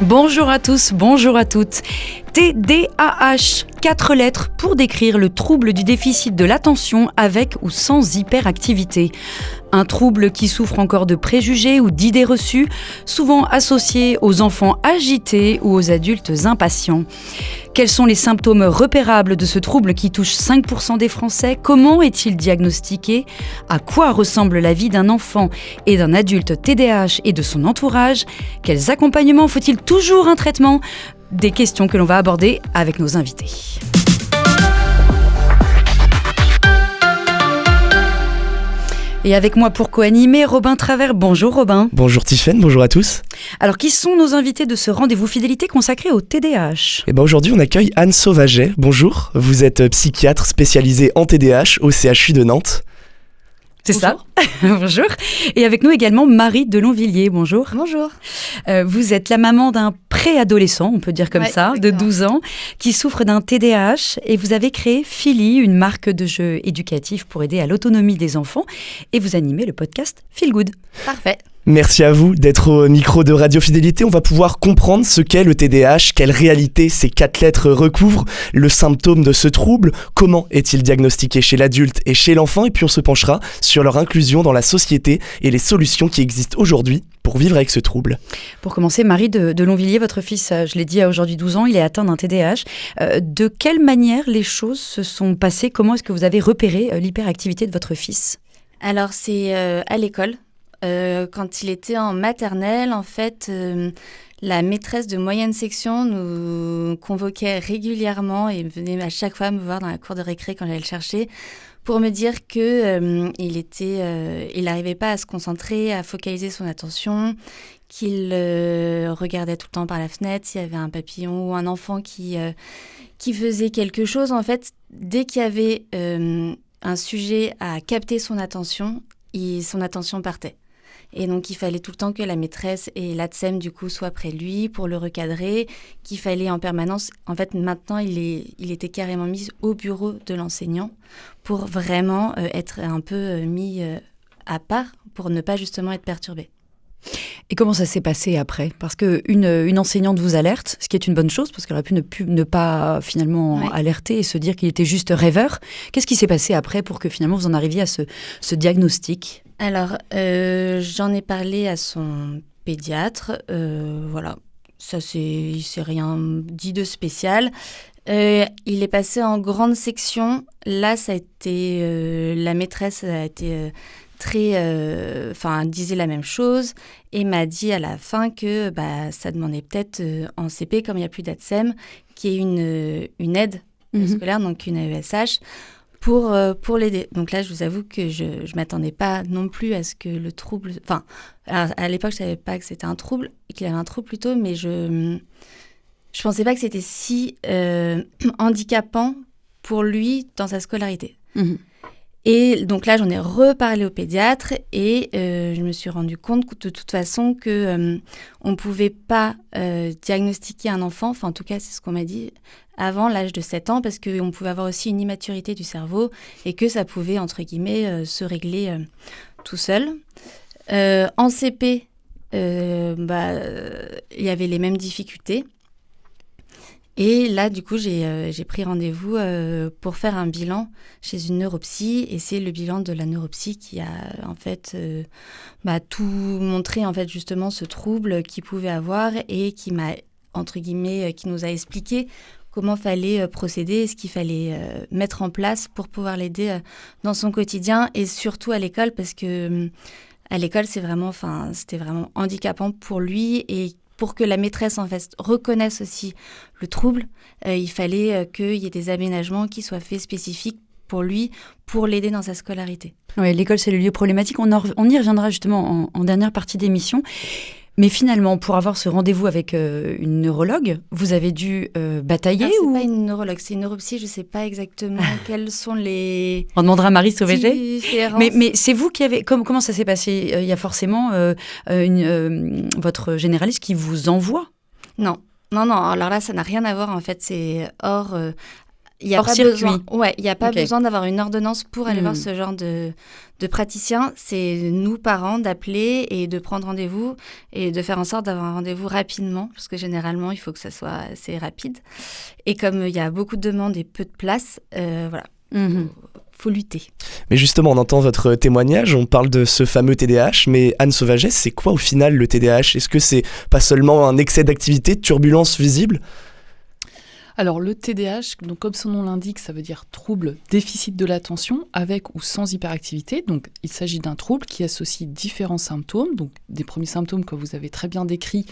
Bonjour à tous, bonjour à toutes. TDAH, 4 lettres pour décrire le trouble du déficit de l'attention avec ou sans hyperactivité. Un trouble qui souffre encore de préjugés ou d'idées reçues, souvent associé aux enfants agités ou aux adultes impatients. Quels sont les symptômes repérables de ce trouble qui touche 5% des Français ? Comment est-il diagnostiqué ? À quoi ressemble la vie d'un enfant et d'un adulte TDAH et de son entourage ? Quels accompagnements ? Faut-il toujours un traitement ? Des questions que l'on va aborder avec nos invités. Et avec moi pour co-animer, Robin Travers. Bonjour Robin. Bonjour Tiffaine, bonjour à tous. Alors, qui sont nos invités de ce rendez-vous fidélité consacré au TDAH ? Aujourd'hui, on accueille Anne Sauvaget. Bonjour, vous êtes psychiatre spécialisée en TDAH au CHU de Nantes. C'est ça. Bonjour. Et avec nous également Marie Delonvilliers. Bonjour. Bonjour. Vous êtes la maman d'un préadolescent, on peut dire comme ça, exactement. de 12 ans, qui souffre d'un TDAH. Et vous avez créé Philly, une marque de jeux éducatifs pour aider à l'autonomie des enfants. Et vous animez le podcast Feel Good. Parfait. Merci à vous d'être au micro de Radio Fidélité. On va pouvoir comprendre ce qu'est le TDAH, quelle réalité ces 4 lettres recouvrent, le symptôme de ce trouble, comment est-il diagnostiqué chez l'adulte et chez l'enfant, et puis on se penchera sur leur inclusion dans la société et les solutions qui existent aujourd'hui pour vivre avec ce trouble. Pour commencer, Marie Delonvilliers, votre fils, je l'ai dit, a aujourd'hui 12 ans, il est atteint d'un TDAH. De quelle manière les choses se sont passées ? Comment est-ce que vous avez repéré l'hyperactivité de votre fils ? Alors, c'est à l'école. Quand il était en maternelle, en fait, la maîtresse de moyenne section nous convoquait régulièrement et venait à chaque fois me voir dans la cour de récré quand j'allais le chercher pour me dire que il n'arrivait pas à se concentrer, à focaliser son attention, qu'il regardait tout le temps par la fenêtre, s'il y avait un papillon ou un enfant qui faisait quelque chose. En fait, dès qu'il y avait un sujet à capter son attention partait. Et donc, il fallait tout le temps que la maîtresse et l'ATSEM, du coup, soient près de lui pour le recadrer, qu'il fallait en permanence... En fait, maintenant, il était carrément mis au bureau de l'enseignant pour vraiment être un peu mis à part pour ne pas justement être perturbé. Et comment ça s'est passé après ? Parce qu'une enseignante vous alerte, ce qui est une bonne chose, parce qu'elle aurait pu ne pas finalement alerter et se dire qu'il était juste rêveur. Qu'est-ce qui s'est passé après pour que finalement vous en arriviez à ce diagnostic ? Alors, j'en ai parlé à son pédiatre. Voilà, il s'est rien dit de spécial. Il est passé en grande section. Là, ça a été... la maîtresse a été... disait la même chose et m'a dit à la fin que ça demandait peut-être en CP, comme il n'y a plus d'ATSEM, qui est une aide scolaire, donc une AESH, pour l'aider. Donc là, je vous avoue que je ne m'attendais pas non plus à ce que le trouble... Enfin, à l'époque, je ne savais pas que c'était un trouble, qu'il avait un trouble plutôt, mais je ne pensais pas que c'était si handicapant pour lui dans sa scolarité. Mmh. Et donc là, j'en ai reparlé au pédiatre et je me suis rendu compte de toute façon qu'on ne pouvait pas diagnostiquer un enfant, enfin en tout cas c'est ce qu'on m'a dit, avant l'âge de 7 ans, parce qu'on pouvait avoir aussi une immaturité du cerveau et que ça pouvait, entre guillemets, se régler tout seul. En CP, il y avait les mêmes difficultés. Et là, du coup, j'ai pris rendez-vous pour faire un bilan chez une neuropsy. Et c'est le bilan de la neuropsy qui a, en fait, tout montré, en fait, justement, ce trouble qu'il pouvait avoir et qui m'a, entre guillemets, qui nous a expliqué comment fallait procéder, ce qu'il fallait mettre en place pour pouvoir l'aider dans son quotidien et surtout à l'école, parce que à l'école, c'était vraiment handicapant pour lui et pour que la maîtresse, en fait, reconnaisse aussi le trouble, il fallait qu'il y ait des aménagements qui soient faits spécifiques pour lui, pour l'aider dans sa scolarité. Oui, l'école, c'est le lieu problématique. On y reviendra justement en dernière partie d'émission. Mais finalement, pour avoir ce rendez-vous avec une neurologue, vous avez dû batailler ou... C'est pas une neurologue, c'est une neuropsy. Je ne sais pas exactement quels sont les... On demandera à Marie Sauvaget. Mais c'est vous qui avez... Comment ça s'est passé ? Il y a forcément votre généraliste qui vous envoie ? Non. Alors là, ça n'a rien à voir. En fait, c'est hors... Il n'y a hors pas circuit. besoin d'avoir une ordonnance pour aller voir ce genre de praticien. C'est nous, parents, d'appeler et de prendre rendez-vous et de faire en sorte d'avoir un rendez-vous rapidement, parce que généralement, il faut que ça soit assez rapide. Et comme il y a beaucoup de demandes et peu de place, faut lutter. Mais justement, on entend votre témoignage, on parle de ce fameux TDAH, mais Anne Sauvagès, c'est quoi au final le TDAH ? Est-ce que c'est pas seulement un excès d'activité, de turbulence visible ? Alors le TDAH, donc comme son nom l'indique, ça veut dire trouble déficit de l'attention avec ou sans hyperactivité. Donc il s'agit d'un trouble qui associe différents symptômes. Donc des premiers symptômes que vous avez très bien décrits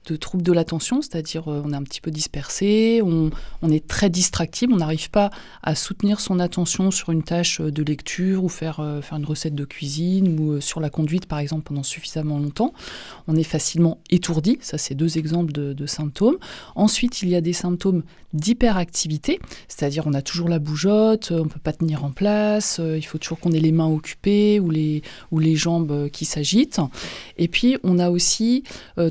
de trouble de l'attention, c'est-à-dire on est un petit peu dispersé, on est très distractible, on n'arrive pas à soutenir son attention sur une tâche de lecture ou faire une recette de cuisine ou sur la conduite par exemple pendant suffisamment longtemps. On est facilement étourdi, ça c'est 2 exemples de symptômes. Ensuite il y a des symptômes d'hyperactivité, c'est-à-dire on a toujours la bougeotte, on ne peut pas tenir en place, il faut toujours qu'on ait les mains occupées ou les jambes qui s'agitent. Et puis on a aussi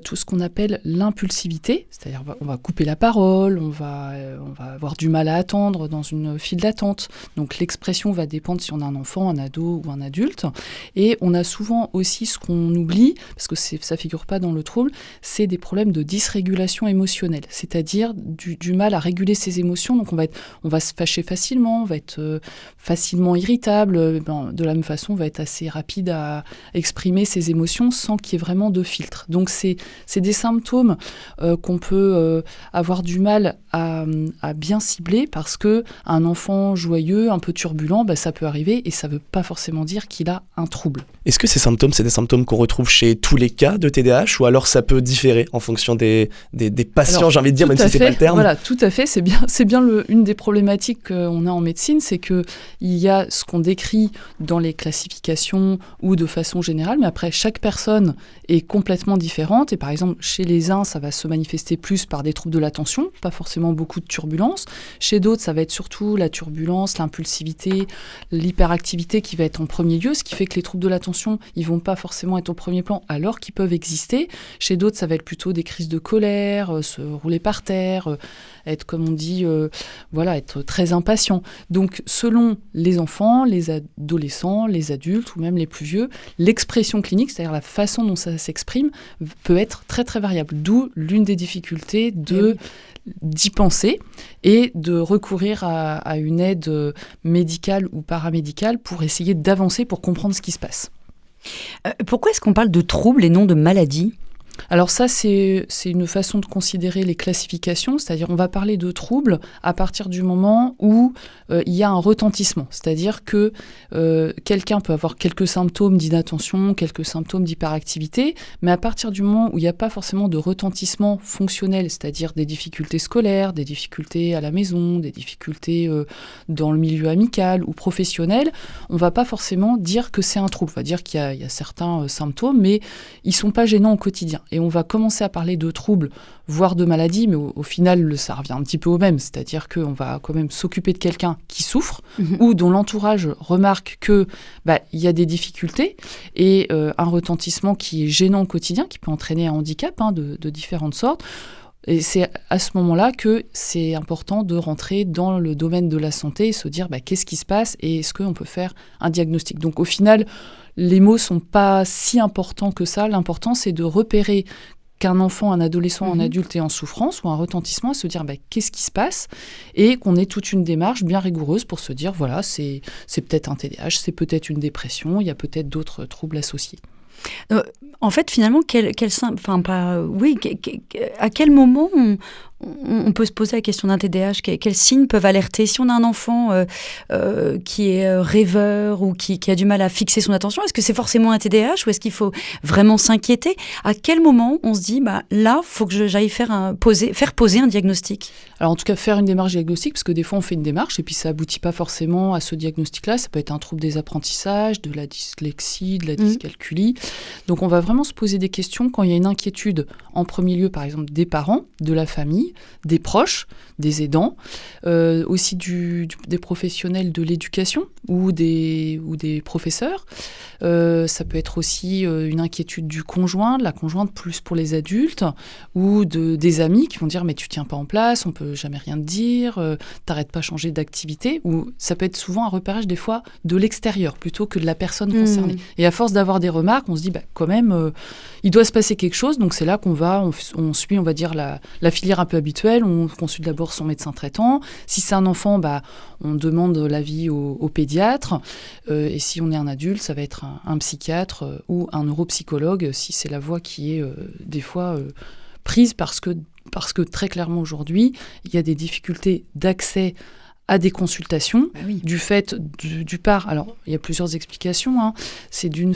tout ce qu'on appelle l'impulsivité, c'est-à-dire on va couper la parole, on va avoir du mal à attendre dans une file d'attente. Donc l'expression va dépendre si on a un enfant, un ado ou un adulte. Et on a souvent aussi ce qu'on oublie, parce que ça ne figure pas dans le trouble, c'est des problèmes de dysrégulation émotionnelle, c'est-à-dire du mal à réguler ses émotions. Donc on va se fâcher facilement, on va être facilement irritable. De la même façon, on va être assez rapide à exprimer ses émotions sans qu'il y ait vraiment de filtre. Donc c'est des symptômes qu'on peut avoir du mal à bien cibler parce que un enfant joyeux, un peu turbulent, ça peut arriver et ça ne veut pas forcément dire qu'il a un trouble. Est-ce que ces symptômes, c'est des symptômes qu'on retrouve chez tous les cas de TDAH ou alors ça peut différer en fonction des patients, alors, j'ai envie de dire, même si c'est pas le terme? Voilà, tout à fait. C'est bien une des problématiques qu'on a en médecine, c'est qu'il y a ce qu'on décrit dans les classifications ou de façon générale, mais après, chaque personne est complètement différente. Et par exemple, chez les uns, ça va se manifester plus par des troubles de l'attention, pas forcément beaucoup de turbulence. Chez d'autres, ça va être surtout la turbulence, l'impulsivité, l'hyperactivité qui va être en premier lieu, ce qui fait que les troubles de l'attention, ils vont pas forcément être au premier plan alors qu'ils peuvent exister. Chez d'autres, ça va être plutôt des crises de colère, se rouler par terre, être, comme on dit, être très impatient. Donc, selon les enfants, les adolescents, les adultes ou même les plus vieux, l'expression clinique, c'est-à-dire la façon dont ça s'exprime, peut être très très variable. D'où l'une des difficultés d'y penser et de recourir à une aide médicale ou paramédicale pour essayer d'avancer, pour comprendre ce qui se passe. Pourquoi est-ce qu'on parle de troubles et non de maladies ? Alors ça, c'est une façon de considérer les classifications, c'est-à-dire on va parler de troubles à partir du moment où il y a un retentissement, c'est-à-dire que quelqu'un peut avoir quelques symptômes d'inattention, quelques symptômes d'hyperactivité, mais à partir du moment où il n'y a pas forcément de retentissement fonctionnel, c'est-à-dire des difficultés scolaires, des difficultés à la maison, des difficultés dans le milieu amical ou professionnel, on ne va pas forcément dire que c'est un trouble. On va dire qu'il y a certains symptômes, mais ils ne sont pas gênants au quotidien. Et on va commencer à parler de troubles, voire de maladies, mais au final, ça revient un petit peu au même. C'est-à-dire qu'on va quand même s'occuper de quelqu'un qui souffre ou dont l'entourage remarque qu'il y a des difficultés et un retentissement qui est gênant au quotidien, qui peut entraîner un handicap de différentes sortes. Et c'est à ce moment-là que c'est important de rentrer dans le domaine de la santé et se dire qu'est-ce qui se passe et est-ce qu'on peut faire un diagnostic. Donc au final, les mots ne sont pas si importants que ça. L'important, c'est de repérer qu'un enfant, un adolescent, un adulte est en souffrance ou un retentissement, à se dire qu'est-ce qui se passe et qu'on ait toute une démarche bien rigoureuse pour se dire voilà, c'est peut-être un TDAH, c'est peut-être une dépression, il y a peut-être d'autres troubles associés. En fait, finalement, à quel moment on peut se poser la question d'un TDAH? Quels signes peuvent alerter? Si on a un enfant qui est rêveur ou qui a du mal à fixer son attention, est-ce que c'est forcément un TDAH ou est-ce qu'il faut vraiment s'inquiéter? À quel moment on se dit, là, il faut que j'aille faire poser un diagnostic? Alors en tout cas, faire une démarche diagnostique, parce que des fois on fait une démarche et puis ça aboutit pas forcément à ce diagnostic-là. Ça peut être un trouble des apprentissages, de la dyslexie, de la dyscalculie. Donc on va vraiment se poser des questions quand il y a une inquiétude, en premier lieu par exemple des parents, de la famille, famille, des proches, des aidants, aussi des professionnels de l'éducation ou des professeurs. Ça peut être aussi une inquiétude du conjoint, de la conjointe plus pour les adultes, ou des amis qui vont dire « mais tu tiens pas en place, on peut jamais rien te dire, t'arrêtes pas de changer d'activité », ou ça peut être souvent un repérage des fois de l'extérieur plutôt que de la personne concernée. Et à force d'avoir des remarques, on se dit quand même, il doit se passer quelque chose, donc c'est là qu'on on suit, on va dire, la filière un peu habituelle, on consulte d'abord son médecin traitant. Si c'est un enfant, on demande l'avis au pédiatre, et si on est un adulte, ça va être un psychiatre ou un neuropsychologue, si c'est la voie qui est des fois prise, parce que très clairement aujourd'hui, il y a des difficultés d'accès à des consultations, du fait du part, alors il y a plusieurs explications, c'est du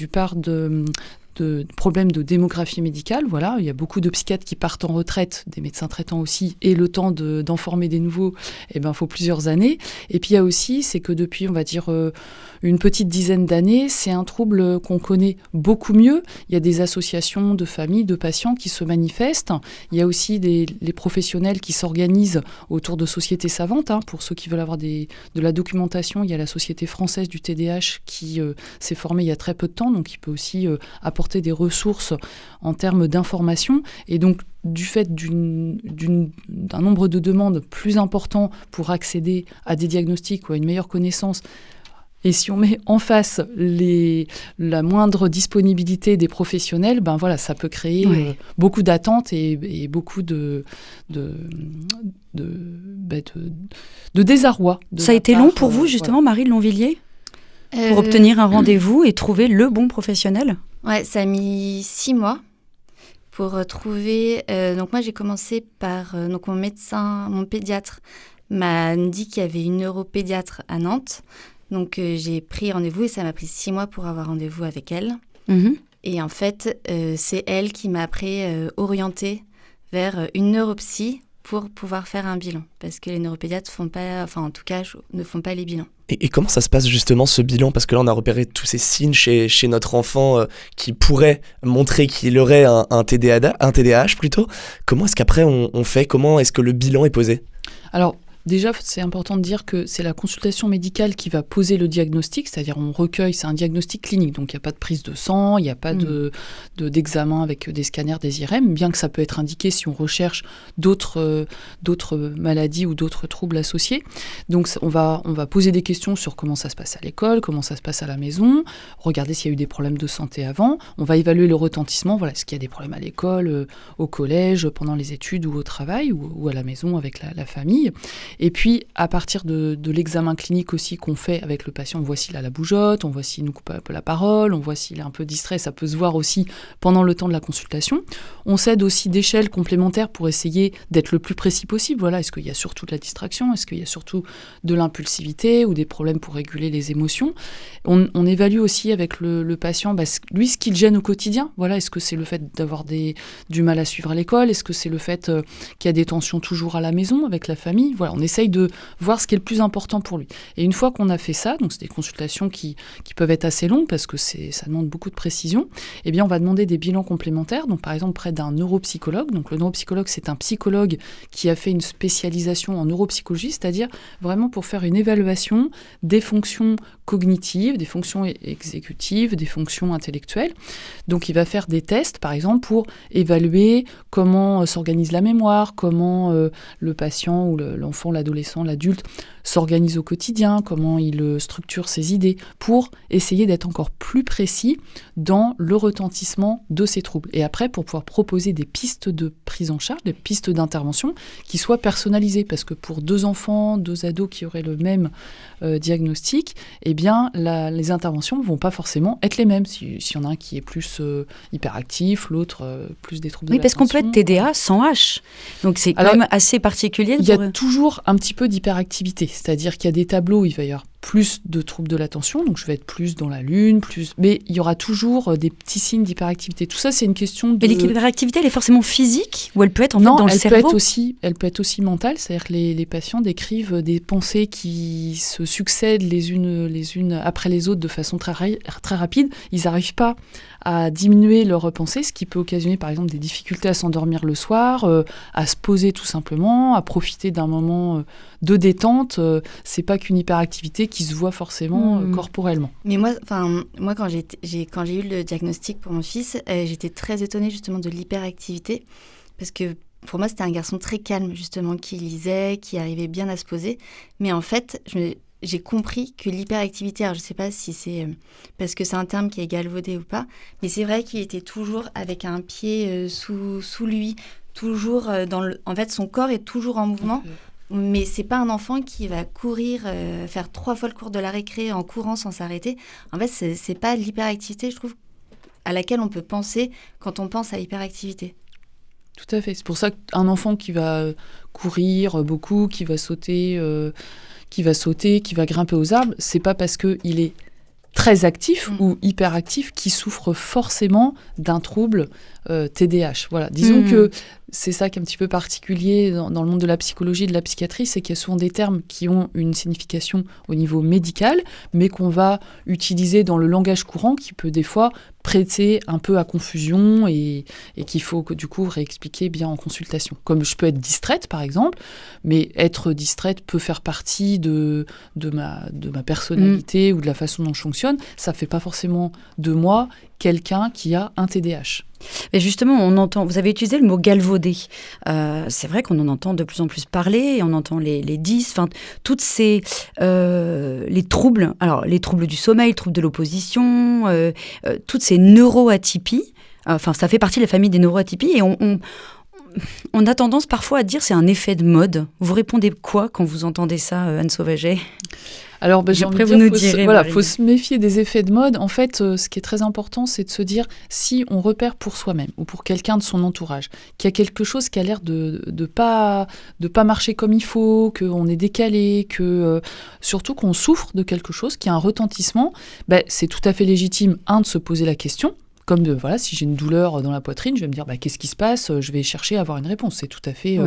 part de problèmes de démographie médicale, voilà, il y a beaucoup de psychiatres qui partent en retraite, des médecins traitants aussi, et le temps d'en former des nouveaux, faut plusieurs années. Et puis il y a aussi, c'est que depuis, on va dire, une petite dizaine d'années, c'est un trouble qu'on connaît beaucoup mieux. Il y a des associations de familles, de patients qui se manifestent. Il y a aussi les professionnels qui s'organisent autour de sociétés savantes. Pour ceux qui veulent avoir de la documentation, il y a la Société française du TDAH qui s'est formée il y a très peu de temps, donc il peut aussi apporter des ressources en termes d'information. Et donc, du fait d'un nombre de demandes plus important pour accéder à des diagnostics ou à une meilleure connaissance, et si on met en face la moindre disponibilité des professionnels, ça peut créer beaucoup d'attentes et beaucoup de désarroi. Ça a été long pour vous, justement, Marie de Longvilliers, pour obtenir un rendez-vous et trouver le bon professionnel? Ouais, ça a mis 6 mois pour trouver... donc moi, j'ai commencé par... donc mon pédiatre m'a dit qu'il y avait une neuropédiatre à Nantes. Donc j'ai pris rendez-vous et ça m'a pris 6 mois pour avoir rendez-vous avec elle. Et en fait, c'est elle qui m'a après orientée vers une neuropsy pour pouvoir faire un bilan. Parce que les neuropédiatres ne font pas les bilans. Et comment ça se passe justement ce bilan? Parce que là on a repéré tous ces signes chez notre enfant qui pourraient montrer qu'il aurait un TDAH plutôt. Comment est-ce qu'après on fait? Comment est-ce que le bilan est posé? Alors, déjà, c'est important de dire que c'est la consultation médicale qui va poser le diagnostic, c'est-à-dire on recueille, c'est un diagnostic clinique, donc il n'y a pas de prise de sang, il n'y a pas d'examen avec des scanners, des IRM, bien que ça peut être indiqué si on recherche d'autres maladies ou d'autres troubles associés. Donc on va poser des questions sur comment ça se passe à l'école, comment ça se passe à la maison, regarder s'il y a eu des problèmes de santé avant, on va évaluer le retentissement, voilà, est-ce qu'il y a des problèmes à l'école, au collège, pendant les études ou au travail, ou à la maison avec la famille. Et puis, à partir de l'examen clinique aussi qu'on fait avec le patient, on voit s'il a la bougeotte, on voit s'il nous coupe un peu la parole, on voit s'il est un peu distrait, ça peut se voir aussi pendant le temps de la consultation. On s'aide aussi d'échelles complémentaires pour essayer d'être le plus précis possible. Voilà, est-ce qu'il y a surtout de la distraction? Est-ce qu'il y a surtout de l'impulsivité ou des problèmes pour réguler les émotions? On évalue aussi avec le patient, lui, ce qui le gêne au quotidien. Voilà, est-ce que c'est le fait d'avoir du mal à suivre à l'école? Est-ce que c'est le fait qu'il y a des tensions toujours à la maison avec la famille? Voilà, on essaye de voir ce qui est le plus important pour lui. Et une fois qu'on a fait ça, donc c'est des consultations qui peuvent être assez longues parce que ça demande beaucoup de précision, eh bien on va demander des bilans complémentaires, donc par exemple près d'un neuropsychologue. Donc le neuropsychologue, c'est un psychologue qui a fait une spécialisation en neuropsychologie, c'est-à-dire vraiment pour faire une évaluation des fonctions cognitives, des fonctions exécutives, des fonctions intellectuelles. Donc il va faire des tests, par exemple, pour évaluer comment s'organise la mémoire, comment le patient ou l'enfant, l'adolescent, l'adulte s'organise au quotidien, comment il structure ses idées, pour essayer d'être encore plus précis dans le retentissement de ces troubles. Et après, pour pouvoir proposer des pistes de prise en charge, des pistes d'intervention qui soient personnalisées, parce que pour 2 enfants, 2 ados qui auraient le même diagnostic, eh bien, les interventions ne vont pas forcément être les mêmes. S'il y en a un qui est plus hyperactif, l'autre plus des troubles de l'attention. Oui, parce qu'on peut être TDA sans H. Donc c'est quand même assez particulier. Il y a toujours un petit peu d'hyperactivité, c'est-à-dire qu'il y a des tableaux où il va y avoir plus de troubles de l'attention, donc je vais être plus dans la lune, mais il y aura toujours des petits signes d'hyperactivité. Tout ça, c'est une question de... Mais l'hyperactivité, elle est forcément physique ou elle peut être dans le cerveau? Elle peut être aussi mentale, c'est-à-dire que les patients décrivent des pensées qui se succèdent les unes après les autres de façon très rapide. Ils n'arrivent pas à diminuer leurs pensées, ce qui peut occasionner par exemple des difficultés à s'endormir le soir, à se poser tout simplement, à profiter d'un moment de détente. C'est pas qu'une hyperactivité qui se voit forcément corporellement. Mais moi, quand j'ai eu le diagnostic pour mon fils, j'étais très étonnée justement de l'hyperactivité, parce que pour moi, c'était un garçon très calme, justement, qui lisait, qui arrivait bien à se poser. Mais en fait, j'ai compris que l'hyperactivité, alors je ne sais pas si c'est parce que c'est un terme qui est galvaudé ou pas, mais c'est vrai qu'il était toujours avec un pied sous lui, toujours en fait, son corps est toujours en mouvement. Mais c'est pas un enfant qui va courir, faire 3 fois le cours de la récré en courant sans s'arrêter. En fait, c'est pas l'hyperactivité, je trouve, à laquelle on peut penser quand on pense à hyperactivité. Tout à fait. C'est pour ça qu'un enfant qui va courir beaucoup, qui va sauter, qui va grimper aux arbres, c'est pas parce qu'il est très actif ou hyperactif qui souffre forcément d'un trouble TDAH. Voilà. Disons que c'est ça qui est un petit peu particulier dans le monde de la psychologie et de la psychiatrie, c'est qu'il y a souvent des termes qui ont une signification au niveau médical, mais qu'on va utiliser dans le langage courant, qui peut des fois prêter un peu à confusion et qu'il faut du coup réexpliquer bien en consultation. Comme je peux être distraite, par exemple, mais être distraite peut faire partie de ma personnalité ou de la façon dont je fonctionne. Ça ne fait pas forcément de moi quelqu'un qui a un TDAH. Et justement, vous avez utilisé le mot galvaudé. C'est vrai qu'on en entend de plus en plus parler, et on entend les 10, enfin, toutes ces les troubles, alors les troubles du sommeil, les troubles de l'opposition, toutes ces neuroatypies. Enfin, ça fait partie de la famille des neuroatypies, et on a tendance parfois à dire c'est un effet de mode. Vous répondez quoi quand vous entendez ça, Anne Sauvaget ? Alors, j'ai envie de dire, faut se méfier des effets de mode. En fait, ce qui est très important, c'est de se dire, si on repère pour soi-même ou pour quelqu'un de son entourage, qu'il y a quelque chose qui a l'air de pas marcher comme il faut, qu'on est décalé, surtout qu'on souffre de quelque chose, qu'il y a un retentissement, c'est tout à fait légitime, de se poser la question. Comme si j'ai une douleur dans la poitrine, je vais me dire qu'est-ce qui se passe, je vais chercher à avoir une réponse. C'est tout à fait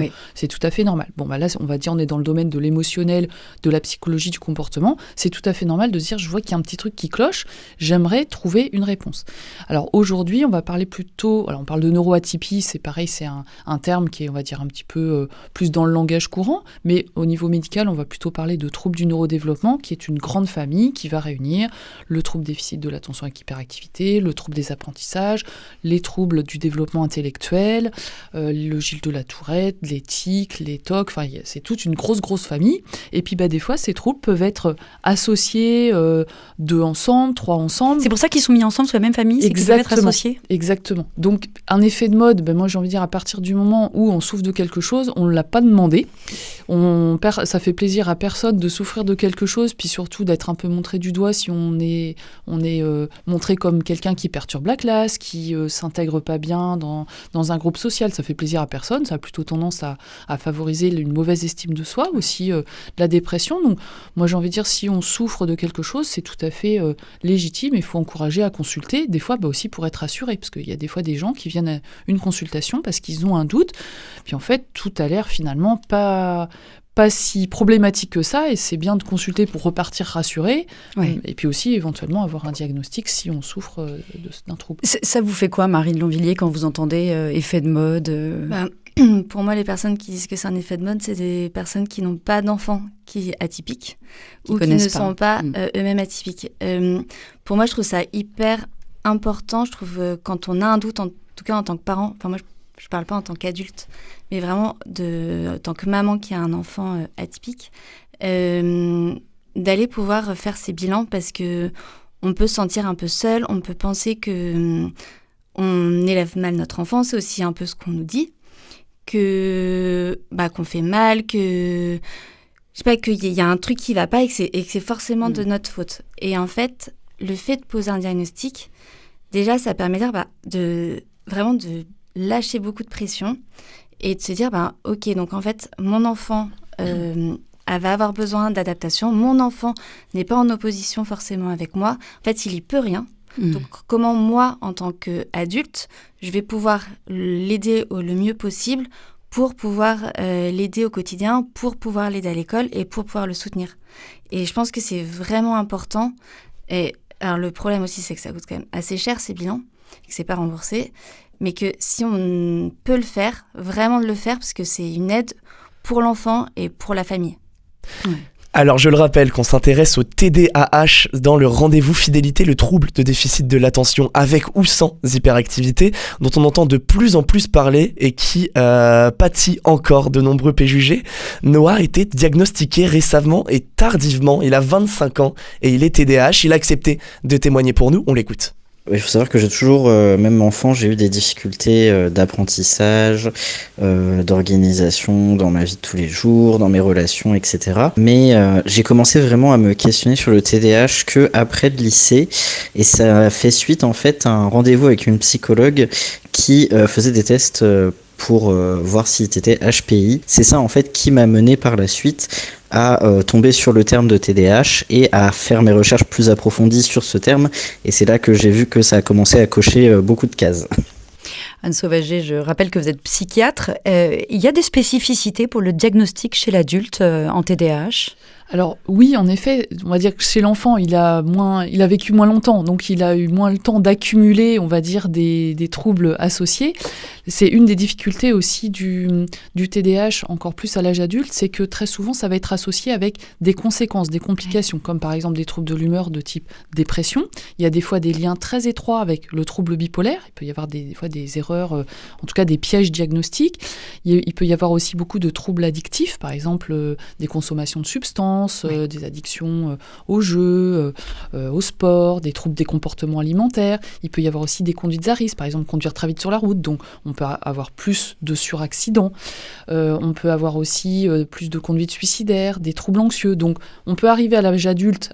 normal. Bon, là, on va dire, on est dans le domaine de l'émotionnel, de la psychologie du comportement. C'est tout à fait normal de se dire, je vois qu'il y a un petit truc qui cloche, j'aimerais trouver une réponse. Alors aujourd'hui, on va parler plutôt, on parle de neuroatypie, c'est pareil, c'est un terme qui est, on va dire, un petit peu plus dans le langage courant, mais au niveau médical, on va plutôt parler de troubles du neurodéveloppement, qui est une grande famille qui va réunir le trouble déficit de l'attention avec hyperactivité, le trouble des apprentissage, les troubles du développement intellectuel, le Gilles de la Tourette, les tics, les TOC, c'est toute une grosse famille. Et puis des fois, ces troubles peuvent être associés 2 ensemble, 3 ensemble. C'est pour ça qu'ils sont mis ensemble sous la même famille, c'est qu'ils peuvent être associés. Exactement. Donc un effet de mode, moi j'ai envie de dire, à partir du moment où on souffre de quelque chose, on ne l'a pas demandé. Ça fait plaisir à personne de souffrir de quelque chose, puis surtout d'être un peu montré du doigt si on est montré comme quelqu'un qui perturbe la classe, qui s'intègre pas bien dans un groupe social. Ça fait plaisir à personne, ça a plutôt tendance à favoriser une mauvaise estime de soi, aussi la dépression. Donc moi j'ai envie de dire, si on souffre de quelque chose, c'est tout à fait légitime, et il faut encourager à consulter, des fois aussi pour être rassuré, parce qu'il y a des fois des gens qui viennent à une consultation parce qu'ils ont un doute, puis en fait tout a l'air finalement pas si problématique que ça, et c'est bien de consulter pour repartir rassuré, et puis aussi éventuellement avoir un diagnostic si on souffre d'un trouble. Ça vous fait quoi, Marie de Longvilliers, quand vous entendez effet de mode Pour moi, les personnes qui disent que c'est un effet de mode, c'est des personnes qui n'ont pas d'enfants atypiques, ou qui ne sont pas eux-mêmes atypiques. Pour moi, je trouve ça hyper important. Je trouve quand on a un doute, en tout cas en tant que parent, enfin moi je parle pas en tant qu'adulte, mais vraiment en tant que maman qui a un enfant atypique, d'aller pouvoir faire ces bilans, parce que on peut se sentir un peu seul, on peut penser que on élève mal notre enfant, c'est aussi un peu ce qu'on nous dit, qu'on fait mal, que je sais pas, qu'il y a un truc qui va pas et que c'est forcément de notre faute. Et en fait, le fait de poser un diagnostic, déjà ça permet de vraiment de lâcher beaucoup de pression et de se dire ok, donc en fait mon enfant elle va avoir besoin d'adaptation. Mon enfant n'est pas en opposition forcément avec moi. En fait, il y peut rien. Donc, comment moi, en tant qu'adulte, je vais pouvoir l'aider le mieux possible pour pouvoir l'aider au quotidien, pour pouvoir l'aider à l'école et pour pouvoir le soutenir. Et je pense que c'est vraiment important. Et alors, le problème aussi, c'est que ça coûte quand même assez cher, ces bilans, que c'est pas remboursé. Mais que si on peut le faire, vraiment de le faire, parce que c'est une aide pour l'enfant et pour la famille. Alors je le rappelle qu'on s'intéresse au TDAH dans le rendez-vous fidélité, le trouble de déficit de l'attention avec ou sans hyperactivité, dont on entend de plus en plus parler et qui pâtit encore de nombreux préjugés. Noah a été diagnostiqué récemment et tardivement, il a 25 ans et il est TDAH, il a accepté de témoigner pour nous, on l'écoute. Il faut savoir que j'ai toujours, même enfant, j'ai eu des difficultés d'apprentissage, d'organisation dans ma vie de tous les jours, dans mes relations, etc. Mais j'ai commencé vraiment à me questionner sur le TDAH que après le lycée, et ça fait suite en fait à un rendez-vous avec une psychologue qui faisait des tests pour voir si t'étais HPI. C'est ça en fait qui m'a mené par la suite à tomber sur le terme de TDAH et à faire mes recherches plus approfondies sur ce terme. Et c'est là que j'ai vu que ça a commencé à cocher beaucoup de cases. Anne Sauvager, je rappelle que vous êtes psychiatre. Il y a des spécificités pour le diagnostic chez l'adulte en TDAH ? Alors oui, en effet, on va dire que chez l'enfant, il a vécu moins longtemps, donc il a eu moins le temps d'accumuler, on va dire, des troubles associés. C'est une des difficultés aussi du TDAH, encore plus à l'âge adulte, c'est que très souvent, ça va être associé avec des conséquences, des complications, comme par exemple des troubles de l'humeur de type dépression. Il y a des fois des liens très étroits avec le trouble bipolaire. Il peut y avoir des fois des erreurs, en tout cas des pièges diagnostiques. Il peut y avoir aussi beaucoup de troubles addictifs, par exemple des consommations de substances, des addictions au jeu, au sport, des troubles des comportements alimentaires. Il peut y avoir aussi des conduites à risque, par exemple conduire très vite sur la route, donc on peut avoir plus de suraccidents. On peut avoir aussi plus de conduites suicidaires, des troubles anxieux. Donc on peut arriver à l'âge adulte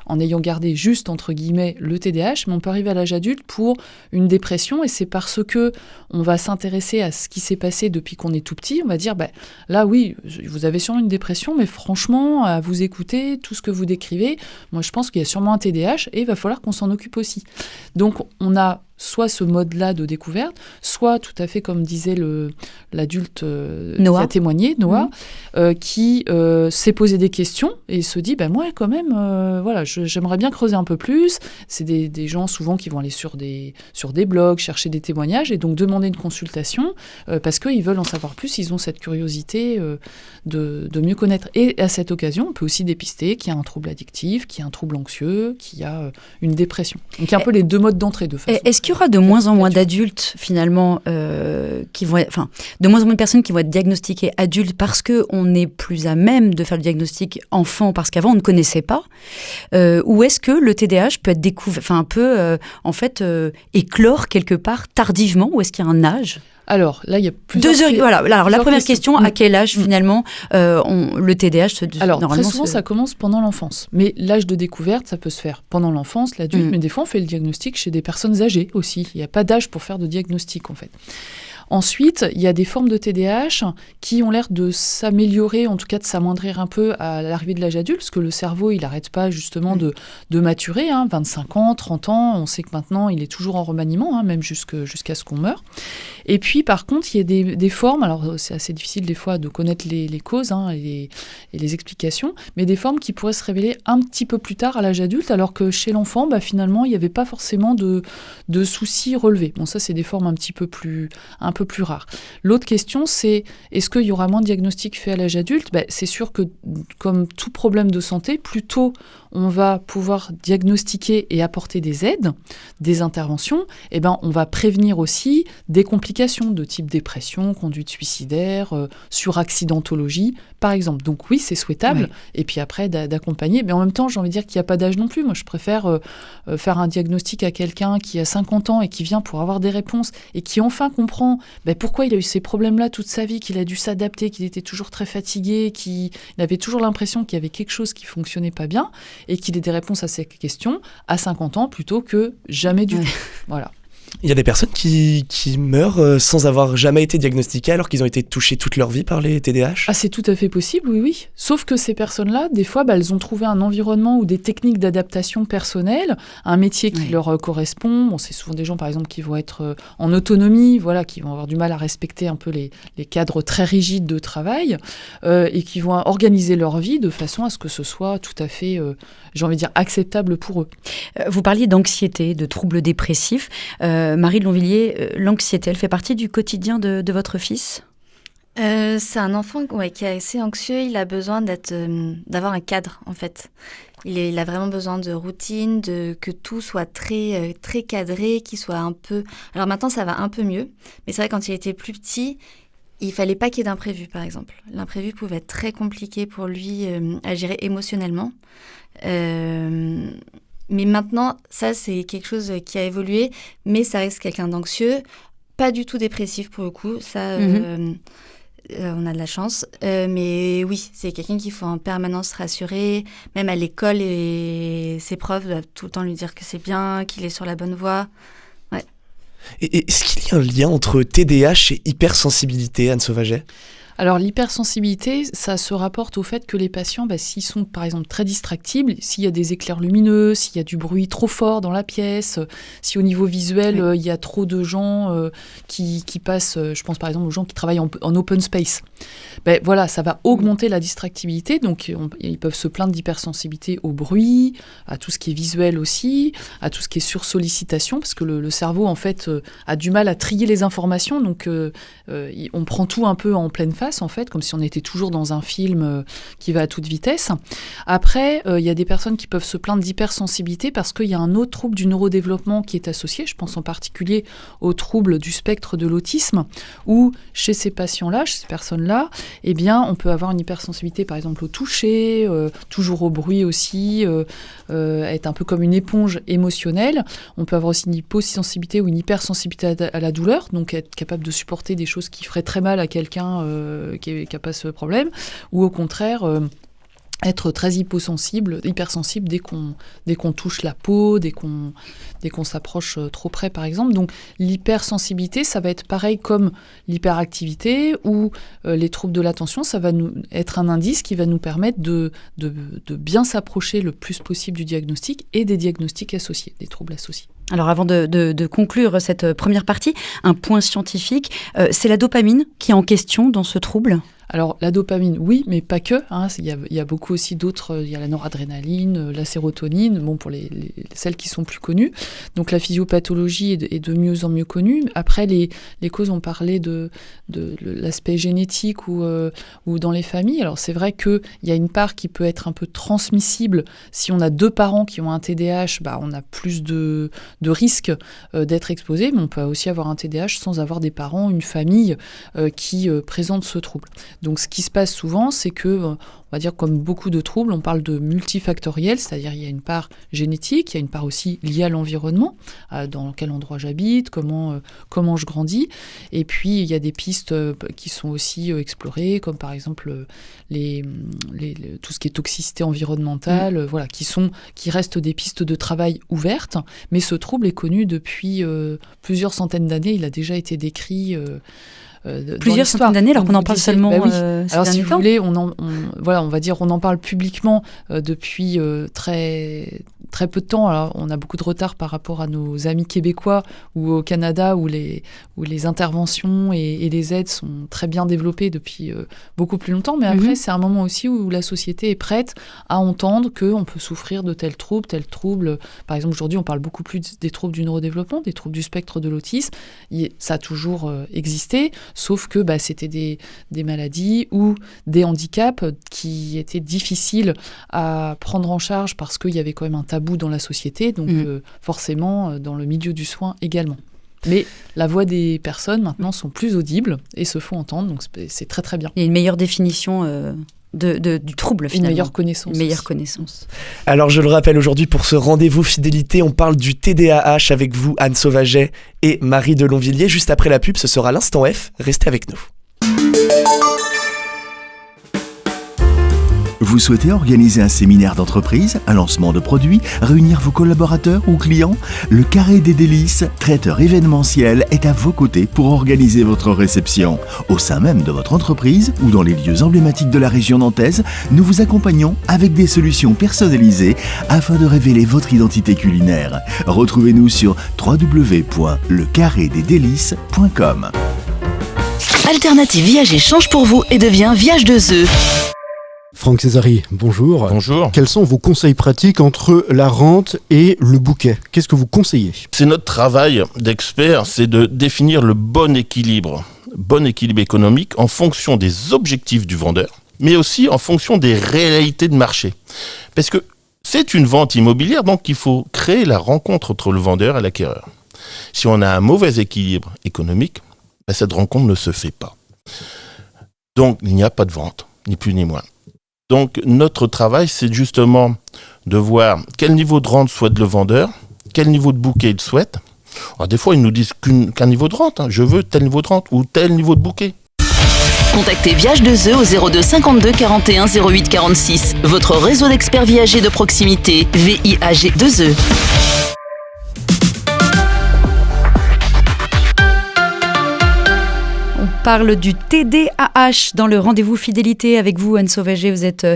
en ayant gardé juste entre guillemets le TDAH, mais on peut arriver à l'âge adulte pour une dépression, et c'est parce que on va s'intéresser à ce qui s'est passé depuis qu'on est tout petit. On va dire, là oui, vous avez sûrement une dépression, mais franchement, à vous écouter, tout ce que vous décrivez, moi je pense qu'il y a sûrement un TDAH et il va falloir qu'on s'en occupe aussi. Donc on a soit ce mode-là de découverte, soit tout à fait comme disait l'adulte qui a témoigné, Noah, qui s'est posé des questions et se dit, moi quand même, j'aimerais bien creuser un peu plus. C'est des gens souvent qui vont aller sur des blogs, chercher des témoignages et donc demander une consultation parce qu'ils veulent en savoir plus, ils ont cette curiosité de mieux connaître. Et à cette occasion, on peut aussi dépister qu'il y a un trouble addictif, qu'il y a un trouble anxieux, qu'il y a une dépression. Donc il y a un peu les deux modes d'entrée de façon. Est-ce qu'il y aura de moins en moins d'adultes finalement de moins en moins de personnes qui vont être diagnostiquées adultes parce qu'on n'est plus à même de faire le diagnostic enfant parce qu'avant on ne connaissait pas, ou est-ce que le TDAH peut être découvert, éclore quelque part tardivement, ou est-ce qu'il y a un âge ? Alors, là, il y a plusieurs... Alors, la première question, à quel âge, finalement, le TDAH se... Alors, très souvent, ça commence pendant l'enfance. Mais l'âge de découverte, ça peut se faire pendant l'enfance, l'adulte, mais des fois, on fait le diagnostic chez des personnes âgées aussi. Il n'y a pas d'âge pour faire de diagnostic, en fait. Ensuite, il y a des formes de TDAH qui ont l'air de s'améliorer, en tout cas de s'amoindrir un peu à l'arrivée de l'âge adulte, parce que le cerveau, il n'arrête pas justement de maturer, 25 ans, 30 ans, on sait que maintenant, il est toujours en remaniement, même jusqu'à ce qu'on meure. Et puis, par contre, il y a des formes, alors c'est assez difficile des fois de connaître les causes et les explications, mais des formes qui pourraient se révéler un petit peu plus tard à l'âge adulte, alors que chez l'enfant, finalement, il n'y avait pas forcément de soucis relevés. Bon, ça, c'est des formes un peu plus rares. L'autre question, c'est est-ce qu'il y aura moins de diagnostics faits à l'âge adulte ? C'est sûr que, comme tout problème de santé, plus tôt on va pouvoir diagnostiquer et apporter des aides, des interventions, on va prévenir aussi des complications de type dépression, conduite suicidaire, suraccidentologie, par exemple. Donc oui, c'est souhaitable. Oui. Et puis après, d'accompagner. Mais en même temps, j'ai envie de dire qu'il n'y a pas d'âge non plus. Moi, je préfère faire un diagnostic à quelqu'un qui a 50 ans et qui vient pour avoir des réponses et qui enfin comprend pourquoi il a eu ces problèmes-là toute sa vie, qu'il a dû s'adapter, qu'il était toujours très fatigué, qu'il avait toujours l'impression qu'il y avait quelque chose qui ne fonctionnait pas bien et qu'il ait des réponses à ces questions à 50 ans plutôt que jamais du tout. Voilà. Il y a des personnes qui meurent sans avoir jamais été diagnostiquées alors qu'ils ont été touchés toute leur vie par les TDAH. Ah, c'est tout à fait possible, oui. Sauf que ces personnes-là, des fois, elles ont trouvé un environnement ou des techniques d'adaptation personnelle, un métier qui leur correspond. Bon, c'est souvent des gens, par exemple, qui vont être en autonomie, voilà, qui vont avoir du mal à respecter un peu les cadres très rigides de travail et qui vont organiser leur vie de façon à ce que ce soit tout à fait, j'ai envie de dire, acceptable pour eux. Vous parliez d'anxiété, de troubles dépressifs. Marie de Longvilliers, l'anxiété, elle fait partie du quotidien de votre fils ? C'est un enfant qui est assez anxieux. Il a besoin d'avoir un cadre, en fait. Il a vraiment besoin de routine, que tout soit très, très cadré, qu'il soit un peu... Alors maintenant, ça va un peu mieux. Mais c'est vrai, quand il était plus petit, il fallait pas qu'il y ait d'imprévu, par exemple. L'imprévu pouvait être très compliqué pour lui à gérer émotionnellement. Mais maintenant, ça, c'est quelque chose qui a évolué, mais ça reste quelqu'un d'anxieux, pas du tout dépressif pour le coup, ça, on a de la chance. Mais oui, c'est quelqu'un qu'il faut en permanence rassurer, même à l'école, et ses profs doivent tout le temps lui dire que c'est bien, qu'il est sur la bonne voie. Ouais. Et est-ce qu'il y a un lien entre TDAH et hypersensibilité, Anne Sauvaget ? Alors l'hypersensibilité, ça se rapporte au fait que les patients, s'ils sont par exemple très distractibles, s'il y a des éclairs lumineux, s'il y a du bruit trop fort dans la pièce, si au niveau visuel, il y a trop de gens qui passent, je pense par exemple aux gens qui travaillent en open space, voilà, ça va augmenter la distractibilité, donc ils peuvent se plaindre d'hypersensibilité au bruit, à tout ce qui est visuel aussi, à tout ce qui est sursollicitation, parce que le cerveau en fait a du mal à trier les informations, donc on prend tout un peu en pleine face, en fait, comme si on était toujours dans un film qui va à toute vitesse. Après, il y a des personnes qui peuvent se plaindre d'hypersensibilité parce qu'il y a un autre trouble du neurodéveloppement qui est associé, je pense en particulier au trouble du spectre de l'autisme, où chez ces patients-là, chez ces personnes-là, eh bien, on peut avoir une hypersensibilité, par exemple, au toucher, toujours au bruit aussi, être un peu comme une éponge émotionnelle. On peut avoir aussi une hyposensibilité ou une hypersensibilité à la douleur, donc être capable de supporter des choses qui feraient très mal à quelqu'un qui n'a pas ce problème, ou au contraire être très hypersensible dès qu'on touche la peau, dès qu'on s'approche trop près par exemple. Donc l'hypersensibilité, ça va être pareil comme l'hyperactivité ou les troubles de l'attention, ça va être un indice qui va nous permettre de bien s'approcher le plus possible du diagnostic et des diagnostics associés, des troubles associés. Alors avant de conclure cette première partie, un point scientifique, c'est la dopamine qui est en question dans ce trouble ? Alors la dopamine, oui, mais pas que. Il y a beaucoup aussi d'autres. Il y a la noradrénaline, la sérotonine, pour celles qui sont plus connues. Donc la physiopathologie est de mieux en mieux connue. Après, les causes, on parlait de l'aspect génétique ou dans les familles. Alors c'est vrai qu'il y a une part qui peut être un peu transmissible. Si on a 2 parents qui ont un TDAH, on a plus de risques d'être exposés. Mais on peut aussi avoir un TDAH sans avoir des parents, une famille qui présente ce trouble. Donc ce qui se passe souvent, c'est que, on va dire comme beaucoup de troubles, on parle de multifactoriel, c'est-à-dire il y a une part génétique, il y a une part aussi liée à l'environnement, dans quel endroit j'habite, comment je grandis, et puis il y a des pistes qui sont aussi explorées, comme par exemple tout ce qui est toxicité environnementale, qui restent des pistes de travail ouvertes, mais ce trouble est connu depuis plusieurs centaines d'années, il a déjà été décrit plusieurs centaines d'années, alors qu'on en parle seulement oui. Ces alors si vous temps. voulez, on en parle publiquement depuis très très peu de temps. Alors, on a beaucoup de retard par rapport à nos amis québécois ou au Canada où les interventions et les aides sont très bien développées depuis beaucoup plus longtemps. Mais après, c'est un moment aussi où la société est prête à entendre qu'on peut souffrir de tel trouble. Par exemple, aujourd'hui, on parle beaucoup plus des troubles du neurodéveloppement, des troubles du spectre de l'autisme. Ça a toujours existé, sauf que c'était des maladies ou des handicaps qui étaient difficiles à prendre en charge parce qu'il y avait quand même un tabou dans la société, donc forcément dans le milieu du soin également. Mais la voix des personnes maintenant sont plus audibles et se font entendre, donc c'est très très bien. Il y a une meilleure définition du trouble finalement. Une meilleure connaissance. Une meilleure connaissance. Alors je le rappelle, aujourd'hui pour ce rendez-vous fidélité, on parle du TDAH avec vous, Anne Sauvaget et Marie de Longvilliers. Juste après la pub, ce sera l'instant F. Restez avec nous. Vous souhaitez organiser un séminaire d'entreprise, un lancement de produits, réunir vos collaborateurs ou clients? Le Carré des Délices, traiteur événementiel, est à vos côtés pour organiser votre réception. Au sein même de votre entreprise ou dans les lieux emblématiques de la région nantaise, nous vous accompagnons avec des solutions personnalisées afin de révéler votre identité culinaire. Retrouvez-nous sur www.lecarrédesdélices.com. Alternative Viager change pour vous et devient Viage 2E. Franck Césari, bonjour. Bonjour. Quels sont vos conseils pratiques entre la rente et le bouquet? Qu'est-ce que vous conseillez? C'est notre travail d'expert, c'est de définir le bon équilibre économique en fonction des objectifs du vendeur, mais aussi en fonction des réalités de marché. Parce que c'est une vente immobilière, donc il faut créer la rencontre entre le vendeur et l'acquéreur. Si on a un mauvais équilibre économique, cette rencontre ne se fait pas. Donc, il n'y a pas de vente, ni plus ni moins. Donc, notre travail, c'est justement de voir quel niveau de rente souhaite le vendeur, quel niveau de bouquet il souhaite. Alors, des fois, ils nous disent qu'un niveau de rente. Je veux tel niveau de rente ou tel niveau de bouquet. Contactez Viage 2E au 02 52 41 08 46. Votre réseau d'experts viagers de proximité, VIAG 2E. On parle du TDAH dans le rendez-vous fidélité avec vous, Anne Sauvager. Vous êtes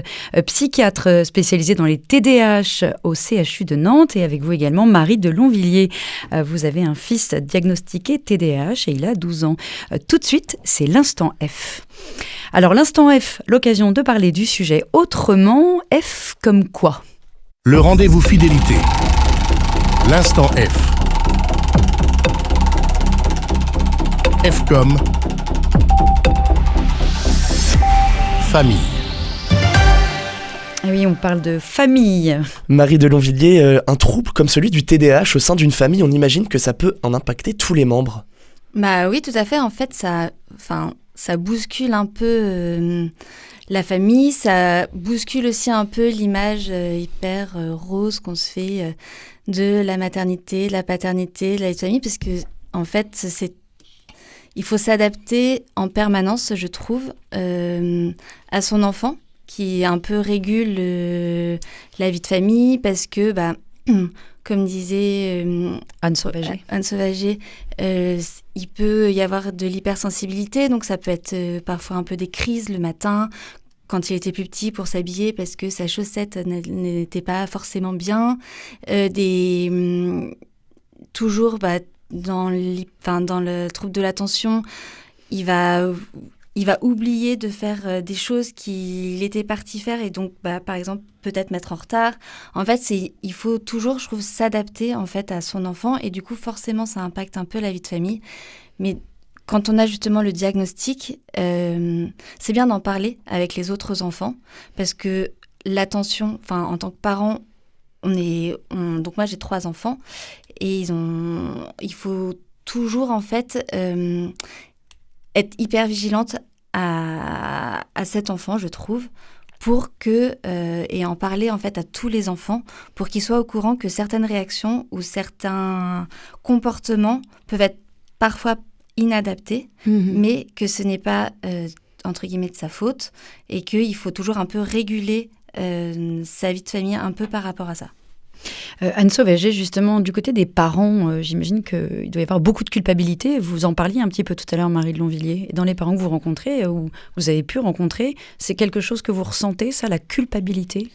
psychiatre spécialisée dans les TDAH au CHU de Nantes et avec vous également Marie de Longvilliers. Vous avez un fils diagnostiqué TDAH et il a 12 ans. Tout de suite, c'est l'instant F. Alors l'instant F, l'occasion de parler du sujet autrement. F comme quoi? Le rendez-vous fidélité. L'instant F. F comme famille. Oui, on parle de famille. Marie de Longvilliers, un trouble comme celui du TDAH au sein d'une famille, on imagine que ça peut en impacter tous les membres. Bah oui, tout à fait. En fait, ça bouscule un peu la famille, ça bouscule aussi un peu l'image hyper rose qu'on se fait de la maternité, de la paternité, de la vie de famille, parce que en fait, il faut s'adapter en permanence, je trouve, à son enfant, qui un peu régule la vie de famille, parce que, comme disait Anne Sauvager, il peut y avoir de l'hypersensibilité, donc ça peut être parfois un peu des crises le matin, quand il était plus petit, pour s'habiller, parce que sa chaussette n'était pas forcément bien, toujours... dans le trouble de l'attention, il va oublier de faire des choses qu'il était parti faire et donc, par exemple, peut-être mettre en retard. En fait, il faut toujours, je trouve, s'adapter en fait à son enfant et du coup, forcément, ça impacte un peu la vie de famille. Mais quand on a justement le diagnostic, c'est bien d'en parler avec les autres enfants parce que l'attention, en tant que parent, donc moi j'ai 3 enfants et il faut toujours en fait être hyper vigilante à cet enfant, je trouve, pour et en parler en fait à tous les enfants pour qu'ils soient au courant que certaines réactions ou certains comportements peuvent être parfois inadaptés, mais que ce n'est pas entre guillemets de sa faute et qu'il faut toujours un peu réguler sa vie de famille un peu par rapport à ça. Anne Sauvager, justement, du côté des parents, j'imagine qu'il doit y avoir beaucoup de culpabilité. Vous en parliez un petit peu tout à l'heure, Marie de Longvilliers. Et dans les parents que vous rencontrez, ou vous avez pu rencontrer, c'est quelque chose que vous ressentez, ça, la culpabilité ?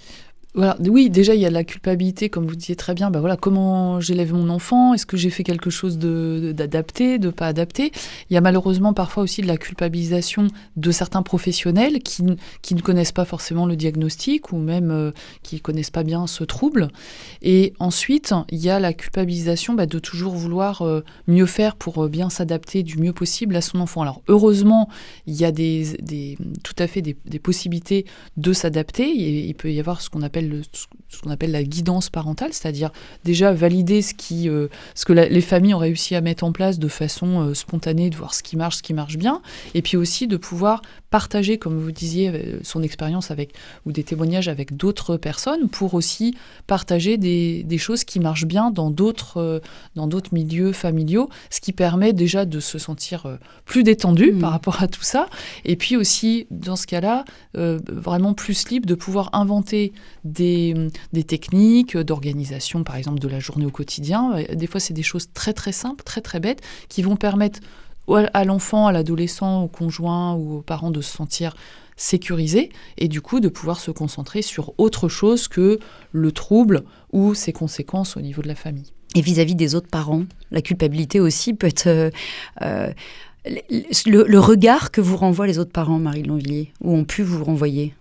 Voilà, oui, déjà il y a de la culpabilité, comme vous disiez très bien, comment j'élève mon enfant, est-ce que j'ai fait quelque chose d'adapté, de pas adapté. Il y a malheureusement parfois aussi de la culpabilisation de certains professionnels qui ne connaissent pas forcément le diagnostic ou même qui ne connaissent pas bien ce trouble. Et ensuite, il y a la culpabilisation de toujours vouloir mieux faire pour bien s'adapter du mieux possible à son enfant. Alors heureusement, il y a tout à fait des possibilités de s'adapter. Il peut y avoir ce qu'on appelle ce qu'on appelle la guidance parentale, c'est-à-dire déjà valider ce que les familles ont réussi à mettre en place de façon spontanée, de voir ce qui marche bien, et puis aussi de pouvoir partager, comme vous disiez, son expérience ou des témoignages avec d'autres personnes pour aussi partager des choses qui marchent bien dans d'autres milieux familiaux, ce qui permet déjà de se sentir plus détendu par rapport à tout ça, et puis aussi, dans ce cas-là, vraiment plus libre de pouvoir inventer des techniques d'organisation, par exemple de la journée au quotidien. Des fois, c'est des choses très très simples, très très bêtes, qui vont permettre à l'enfant, à l'adolescent, au conjoint ou aux parents de se sentir sécurisés et du coup de pouvoir se concentrer sur autre chose que le trouble ou ses conséquences au niveau de la famille. Et vis-à-vis des autres parents, la culpabilité aussi peut être le regard que vous renvoient les autres parents, Marie de Longvilliers, ou ont pu vous renvoyer.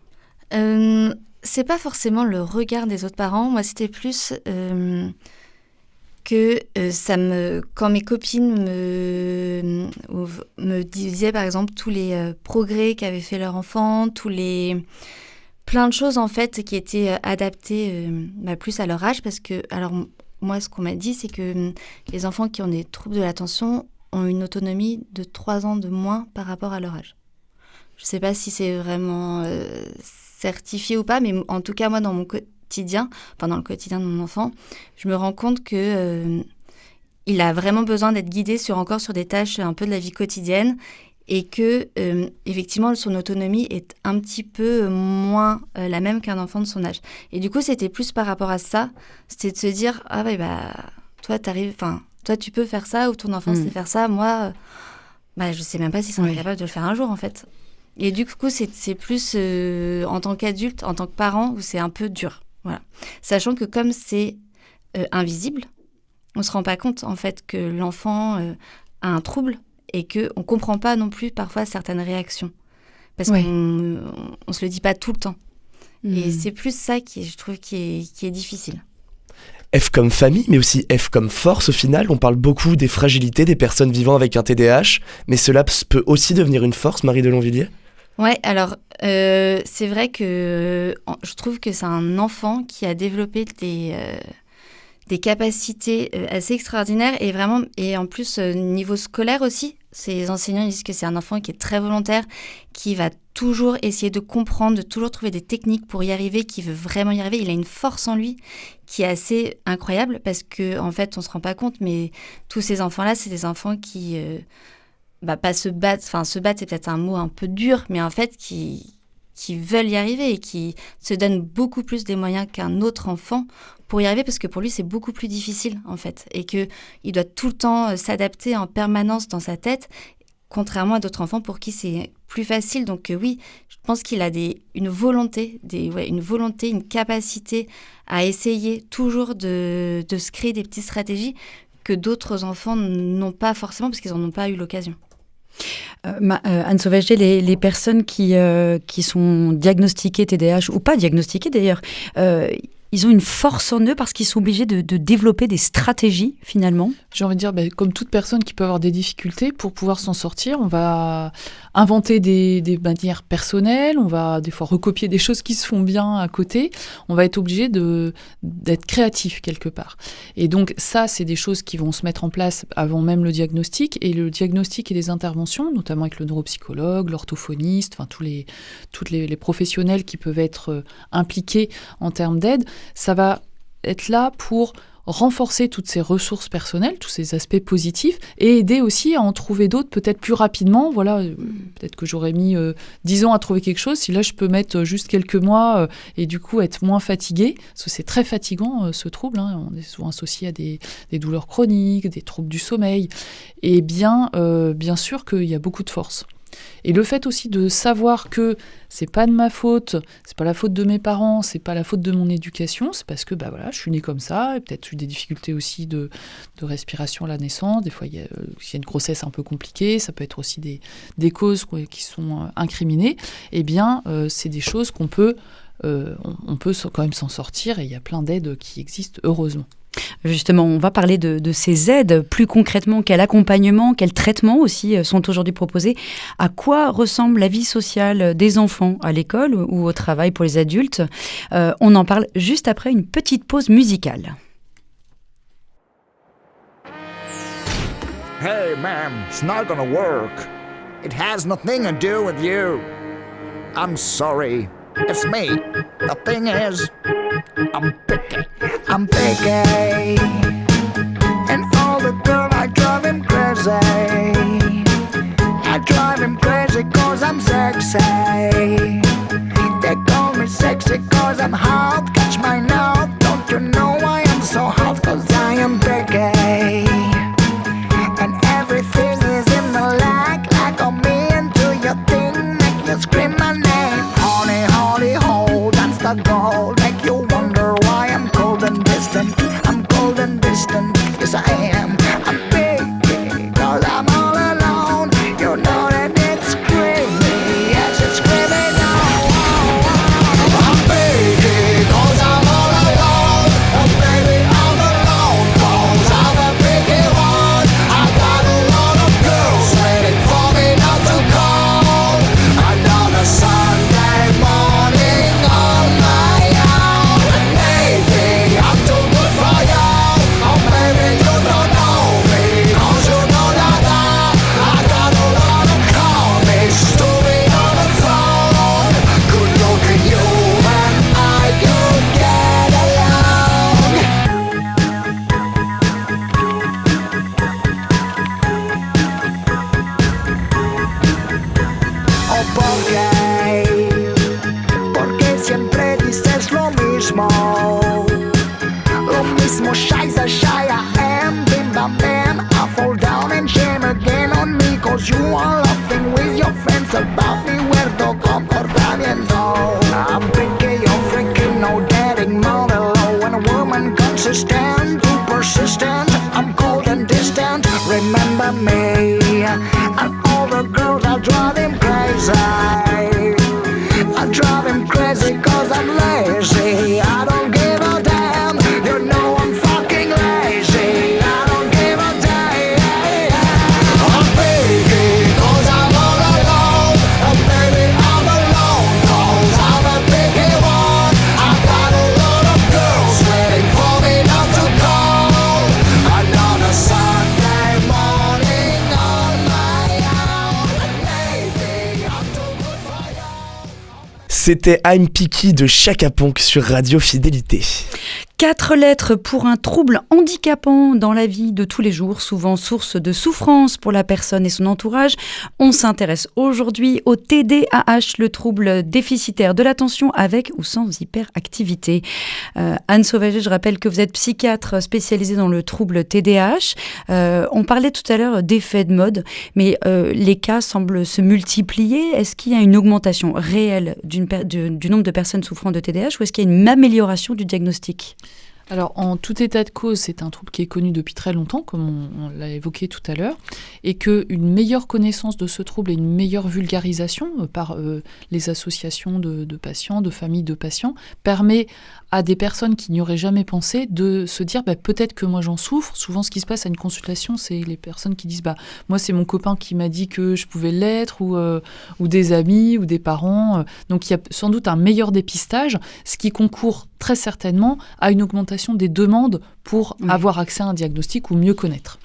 C'est pas forcément le regard des autres parents. Moi, c'était plus que quand mes copines me disaient, par exemple, tous les progrès qu'avaient fait leur enfant, plein de choses, en fait, qui étaient adaptées plus à leur âge. Parce que, alors, moi, ce qu'on m'a dit, c'est que les enfants qui ont des troubles de l'attention ont une autonomie de 3 ans de moins par rapport à leur âge. Je sais pas si c'est vraiment certifié ou pas, mais en tout cas, moi, dans mon quotidien, dans le quotidien de mon enfant, je me rends compte que il a vraiment besoin d'être guidé encore sur des tâches un peu de la vie quotidienne et que, effectivement, son autonomie est un petit peu moins la même qu'un enfant de son âge. Et du coup, c'était plus par rapport à ça, c'était de se dire, ah ouais, toi, toi, tu peux faire ça, ou ton enfant sait faire ça, moi, je sais même pas s'ils sont capables de le faire un jour, en fait. Et du coup, c'est plus en tant qu'adulte, en tant que parent, où c'est un peu dur. Voilà. Sachant que comme c'est invisible, on ne se rend pas compte, en fait, que l'enfant a un trouble et qu'on ne comprend pas non plus parfois certaines réactions. Parce qu'on ne se le dit pas tout le temps. Et c'est plus ça je trouve qui est difficile. F comme famille, mais aussi F comme force au final. On parle beaucoup des fragilités des personnes vivant avec un TDAH, mais cela peut aussi devenir une force, Marie de Longvilliers ? Ouais, alors c'est vrai que je trouve que c'est un enfant qui a développé des capacités assez extraordinaires et en plus niveau scolaire aussi. Ces enseignants disent que c'est un enfant qui est très volontaire, qui va toujours essayer de comprendre, de toujours trouver des techniques pour y arriver, qui veut vraiment y arriver. Il a une force en lui qui est assez incroyable parce que en fait, on se rend pas compte, mais tous ces enfants-là, c'est des enfants qui pas se battent. Enfin, se battre, c'est peut-être un mot un peu dur, mais en fait, qui veulent y arriver et qui se donnent beaucoup plus des moyens qu'un autre enfant pour y arriver, parce que pour lui, c'est beaucoup plus difficile, en fait, et qu'il doit tout le temps s'adapter en permanence dans sa tête, contrairement à d'autres enfants pour qui c'est plus facile. Donc oui, je pense qu'il a une volonté, une capacité à essayer toujours de se créer des petites stratégies que d'autres enfants n'ont pas forcément, parce qu'ils n'en ont pas eu l'occasion. Anne Sauvager, les personnes qui sont diagnostiquées TDAH, ou pas diagnostiquées d'ailleurs, ils ont une force en eux parce qu'ils sont obligés de développer des stratégies, finalement. J'ai envie de dire, comme toute personne qui peut avoir des difficultés, pour pouvoir s'en sortir, on va inventer des manières personnelles, on va des fois recopier des choses qui se font bien à côté, on va être obligé d'être créatif quelque part. Et donc ça, c'est des choses qui vont se mettre en place avant même le diagnostic, et le diagnostic et les interventions, notamment avec le neuropsychologue, l'orthophoniste, enfin tous les professionnels qui peuvent être impliqués en termes d'aide, ça va être là pour renforcer toutes ces ressources personnelles, tous ces aspects positifs, et aider aussi à en trouver d'autres peut-être plus rapidement. Voilà, peut-être que j'aurais mis 10 ans à trouver quelque chose, si là je peux mettre juste quelques mois et du coup être moins fatiguée, parce que c'est très fatigant ce trouble, on est souvent associé à des douleurs chroniques, des troubles du sommeil, et bien sûr qu'il y a beaucoup de force. Et le fait aussi de savoir que c'est pas de ma faute, c'est pas la faute de mes parents, c'est pas la faute de mon éducation, c'est parce que je suis née comme ça, et peut-être j'ai eu des difficultés aussi de respiration à la naissance, des fois il y a une grossesse un peu compliquée, ça peut être aussi des causes qui sont incriminées, et bien c'est des choses qu'on peut, on peut quand même s'en sortir, et il y a plein d'aides qui existent, heureusement. Justement, on va parler de ces aides. Plus concrètement, quel accompagnement, quel traitement aussi sont aujourd'hui proposés? À quoi ressemble la vie sociale des enfants à l'école ou au travail pour les adultes? On en parle juste après une petite pause musicale. Hey, ma'am, it's not gonna work. It has nothing to do with you. I'm sorry. It's me. The thing is, I'm picky. I'm picky. And all the girls, I drive him crazy. I drive him crazy cause I'm sexy. They call me sexy cause I'm hot. Catch my note. Don't you know I am so hot cause I am picky. And everything is in the like on me into your thing. Make you scream my name. Honey, honey, hold, that's the goal. Make you wonder why I'm cold and distant. I'm cold and distant, yes I am. I'm big, cause I'm all alone. You know that it's crazy, yes it's crazy now. I'm big, cause I'm all alone. And baby I'm alone, cause I'm a biggie one. I got a lot of girls waiting for me not to call. Another Sunday morning on my own. Maybe I'm too good for you. Oh baby you don't know me, cause you know that I got a lot of comics to be on the phone. Good look at you and I could get along. Oh, porque siempre dices lo mismo. Lo mismo, shy, I am, bim bam bam. I fall down and shame again on me, cause you are laughing with your friends about me. Huerto comportamiento. I'm picky, you're freaking, no dating model. When a woman consistent, too persistent, I'm cold and distant. Remember me, and all the girls I drive him crazy. I drive him crazy cause I'm lazy. I don't give a damn. You know I'm fucking lazy. I don't give a damn. I'm picky cause I'm all alone. And baby I'm alone cause I'm a picky one. I got a lot of girls waiting for me not to call. Another Sunday morning on my own. Maybe I'm too good for you. C'était I'm Picky de Chaka Ponk sur Radio Fidélité. 4 lettres pour un trouble handicapant dans la vie de tous les jours, souvent source de souffrance pour la personne et son entourage. On s'intéresse aujourd'hui au TDAH, le trouble déficitaire de l'attention avec ou sans hyperactivité. Anne Sauvager, je rappelle que vous êtes psychiatre spécialisée dans le trouble TDAH. On parlait tout à l'heure d'effets de mode, mais les cas semblent se multiplier. Est-ce qu'il y a une augmentation réelle du nombre de personnes souffrant de TDAH ou est-ce qu'il y a une amélioration du diagnostic ? Alors, en tout état de cause, c'est un trouble qui est connu depuis très longtemps, comme on l'a évoqué tout à l'heure, et qu'une meilleure connaissance de ce trouble et une meilleure vulgarisation par les associations de patients, de familles de patients, permet à des personnes qui n'y auraient jamais pensé de se dire peut-être que moi j'en souffre. Souvent, ce qui se passe à une consultation, c'est les personnes qui disent moi c'est mon copain qui m'a dit que je pouvais l'être, ou des amis, ou des parents. Donc il y a sans doute un meilleur dépistage, ce qui concourt très certainement à une augmentation des demandes pour avoir accès à un diagnostic ou mieux connaître.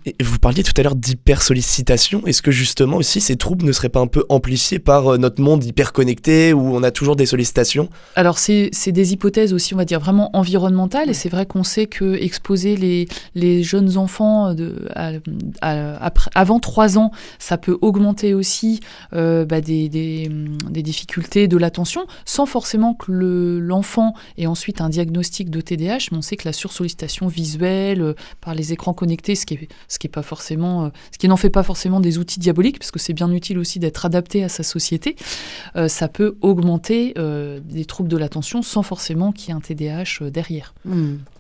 Et vous parliez tout à l'heure d'hypersollicitation. Est-ce que justement aussi ces troubles ne seraient pas un peu amplifiés par notre monde hyper connecté où on a toujours des sollicitations ? Alors c'est des hypothèses aussi, on va dire, vraiment environnementales. Et c'est vrai qu'on sait que exposer les jeunes enfants avant 3 ans, ça peut augmenter aussi des difficultés de l'attention, sans forcément que l'enfant ait ensuite un diagnostic de TDAH. Mais on sait que la sursollicitation visuelle par les écrans connectés, ce qui n'en fait pas forcément des outils diaboliques, parce que c'est bien utile aussi d'être adapté à sa société, ça peut augmenter des troubles de l'attention sans forcément qu'il y ait un TDAH derrière.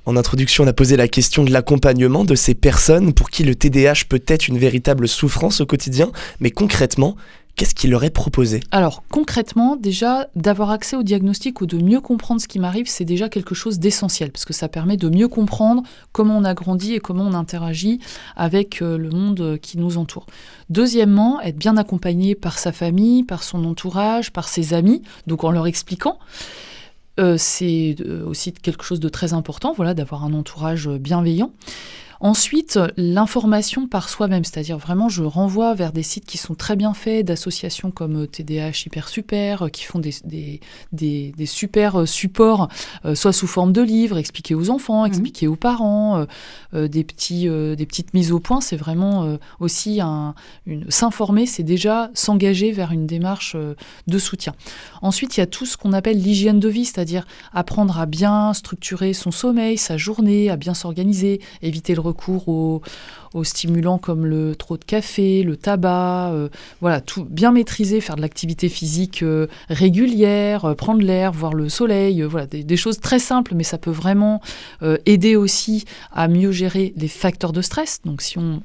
En introduction, on a posé la question de l'accompagnement de ces personnes pour qui le TDAH peut être une véritable souffrance au quotidien. Mais concrètement, qu'est-ce qui leur est proposé ? Alors concrètement, déjà, d'avoir accès au diagnostic ou de mieux comprendre ce qui m'arrive, c'est déjà quelque chose d'essentiel, parce que ça permet de mieux comprendre comment on a grandi et comment on interagit avec le monde qui nous entoure. Deuxièmement, être bien accompagné par sa famille, par son entourage, par ses amis, donc en leur expliquant. C'est aussi quelque chose de très important, voilà, d'avoir un entourage bienveillant. Ensuite, l'information par soi-même, c'est-à-dire vraiment je renvoie vers des sites qui sont très bien faits, d'associations comme TDAH Hyper Super, qui font des super supports, soit sous forme de livres, expliqués aux enfants, expliqués aux parents, des petites mises au point. C'est vraiment aussi s'informer, c'est déjà s'engager vers une démarche de soutien. Ensuite, il y a tout ce qu'on appelle l'hygiène de vie, c'est-à-dire apprendre à bien structurer son sommeil, sa journée, à bien s'organiser, éviter le recours aux stimulants comme le trop de café, le tabac, voilà, tout bien maîtriser, faire de l'activité physique régulière, prendre l'air, voir le soleil, voilà, des choses très simples, mais ça peut vraiment aider aussi à mieux gérer les facteurs de stress. Donc si on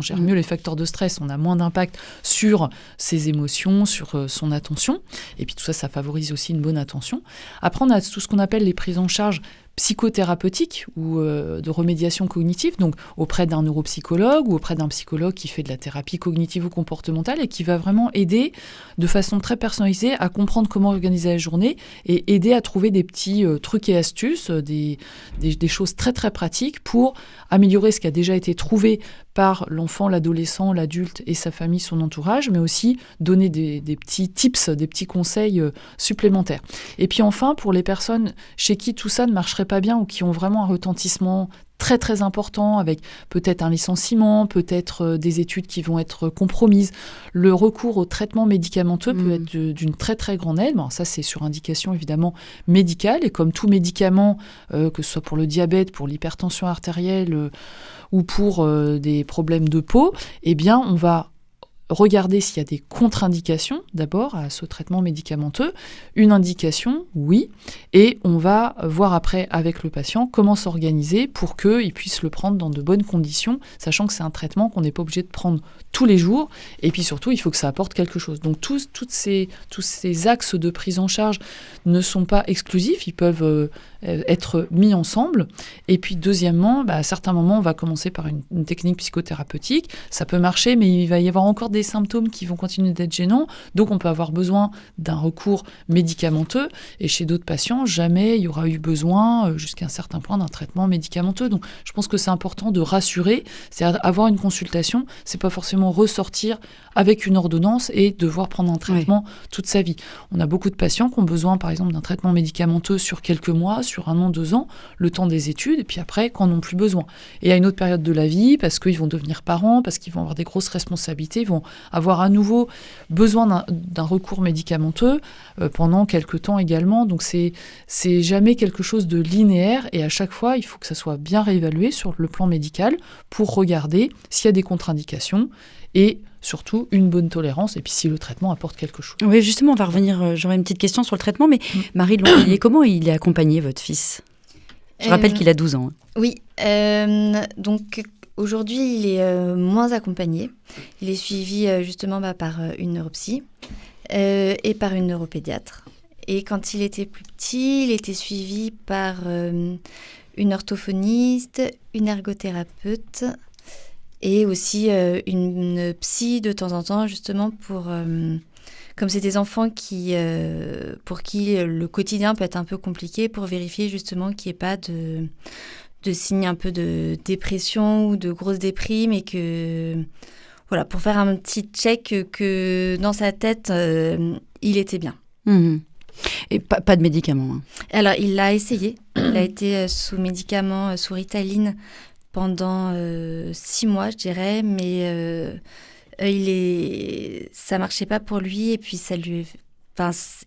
gère mieux les facteurs de stress, on a moins d'impact sur ses émotions, sur son attention, et puis tout ça, ça favorise aussi une bonne attention. Apprendre à tout ce qu'on appelle les prises en charge psychothérapeutique ou de remédiation cognitive, donc auprès d'un neuropsychologue ou auprès d'un psychologue qui fait de la thérapie cognitive ou comportementale et qui va vraiment aider de façon très personnalisée à comprendre comment organiser la journée et aider à trouver des petits trucs et astuces, des choses très très pratiques pour améliorer ce qui a déjà été trouvé par l'enfant, l'adolescent, l'adulte et sa famille, son entourage, mais aussi donner des petits tips, des petits conseils supplémentaires. Et puis enfin, pour les personnes chez qui tout ça ne marcherait pas bien ou qui ont vraiment un retentissement très très important, avec peut-être un licenciement, peut-être des études qui vont être compromises. Le recours au traitement médicamenteux peut être d'une très très grande aide. Bon, ça, c'est sur indication évidemment médicale, et comme tout médicament, que ce soit pour le diabète, pour l'hypertension artérielle ou pour des problèmes de peau, eh bien, on va regarder s'il y a des contre-indications, d'abord, à ce traitement médicamenteux. Une indication, oui, et on va voir après avec le patient comment s'organiser pour qu'il puisse le prendre dans de bonnes conditions, sachant que c'est un traitement qu'on n'est pas obligé de prendre tous les jours, et puis surtout, il faut que ça apporte quelque chose. Donc tous ces axes de prise en charge ne sont pas exclusifs, ils peuvent être mis ensemble. Et puis deuxièmement, à certains moments, on va commencer par une technique psychothérapeutique. Ça peut marcher, mais il va y avoir encore des symptômes qui vont continuer d'être gênants. Donc on peut avoir besoin d'un recours médicamenteux. Et chez d'autres patients, jamais il y aura eu besoin, jusqu'à un certain point, d'un traitement médicamenteux. Donc je pense que c'est important de rassurer. C'est-à-dire avoir une consultation, c'est pas forcément ressortir avec une ordonnance et devoir prendre un traitement toute sa vie. On a beaucoup de patients qui ont besoin, par exemple, d'un traitement médicamenteux sur quelques mois, sur 1 an, 2 ans, le temps des études, et puis après, quand n'ont plus besoin. Et à une autre période de la vie, parce qu'ils vont devenir parents, parce qu'ils vont avoir des grosses responsabilités, ils vont avoir à nouveau besoin d'un recours médicamenteux pendant quelques temps également. Donc c'est jamais quelque chose de linéaire, et à chaque fois, il faut que ça soit bien réévalué sur le plan médical pour regarder s'il y a des contre-indications et surtout une bonne tolérance, et puis si le traitement apporte quelque chose. Oui, justement, on va revenir, j'aurais une petite question sur le traitement, mais Marie de Longvilliers, comment il est accompagné, votre fils ? Je rappelle qu'il a 12 ans. Oui, donc aujourd'hui, il est moins accompagné. Il est suivi justement par une neuropsy et par une neuropédiatre. Et quand il était plus petit, il était suivi par une orthophoniste, une ergothérapeute, et aussi une psy de temps en temps, justement pour... comme c'est des enfants pour qui le quotidien peut être un peu compliqué, pour vérifier justement qu'il n'y ait pas de signes un peu de dépression ou de grosse déprime, et que... Voilà, pour faire un petit check que dans sa tête, il était bien. Mmh. Et pas de médicaments, hein. Alors, il l'a essayé. Il a été sous médicaments, sous Ritaline, pendant 6 mois, je dirais, mais ça marchait pas pour lui, et puis ça lui,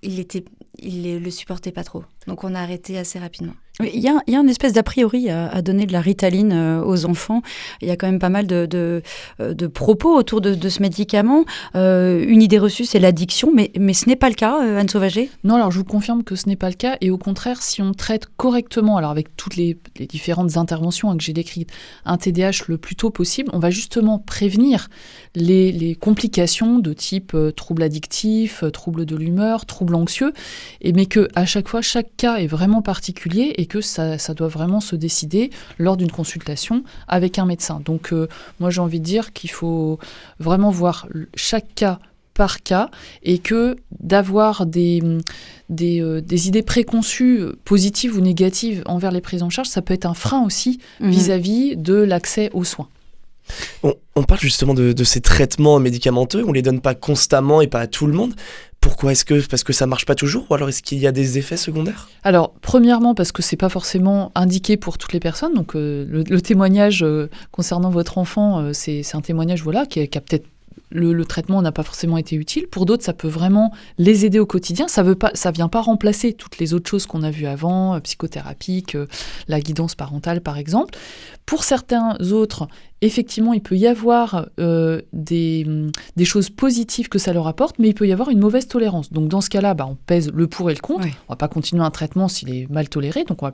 il le supportait pas trop. Donc on a arrêté assez rapidement. Il y a une espèce d'a priori à donner de la Ritaline aux enfants. Il y a quand même pas mal de propos autour de ce médicament. Une idée reçue, c'est l'addiction, mais ce n'est pas le cas, Anne Sauvager ? Non, alors je vous confirme que ce n'est pas le cas. Et au contraire, si on traite correctement, alors avec toutes les différentes interventions que j'ai décrites, un TDAH le plus tôt possible, on va justement prévenir les complications de type troubles addictifs, troubles de l'humeur, troubles anxieux, mais qu'à chaque fois, chaque cas est vraiment particulier et que ça doit vraiment se décider lors d'une consultation avec un médecin. Donc moi j'ai envie de dire qu'il faut vraiment voir chaque cas par cas et que d'avoir des idées préconçues positives ou négatives envers les prises en charge, ça peut être un frein aussi vis-à-vis de l'accès aux soins. On parle justement de ces traitements médicamenteux, on les donne pas constamment et pas à tout le monde. Pourquoi ? Parce que ça marche pas toujours, ou alors est-ce qu'il y a des effets secondaires ? Alors, premièrement, parce que c'est pas forcément indiqué pour toutes les personnes. Donc, le témoignage concernant votre enfant, c'est un témoignage qui a peut-être le traitement n'a pas forcément été utile. Pour d'autres, ça peut vraiment les aider au quotidien. Ça vient pas remplacer toutes les autres choses qu'on a vues avant, psychothérapique, la guidance parentale, par exemple. Pour certains autres, effectivement, il peut y avoir des choses positives que ça leur apporte, mais il peut y avoir une mauvaise tolérance. Donc, dans ce cas-là, on pèse le pour et le contre. Oui. On va pas continuer un traitement s'il est mal toléré. Donc, on va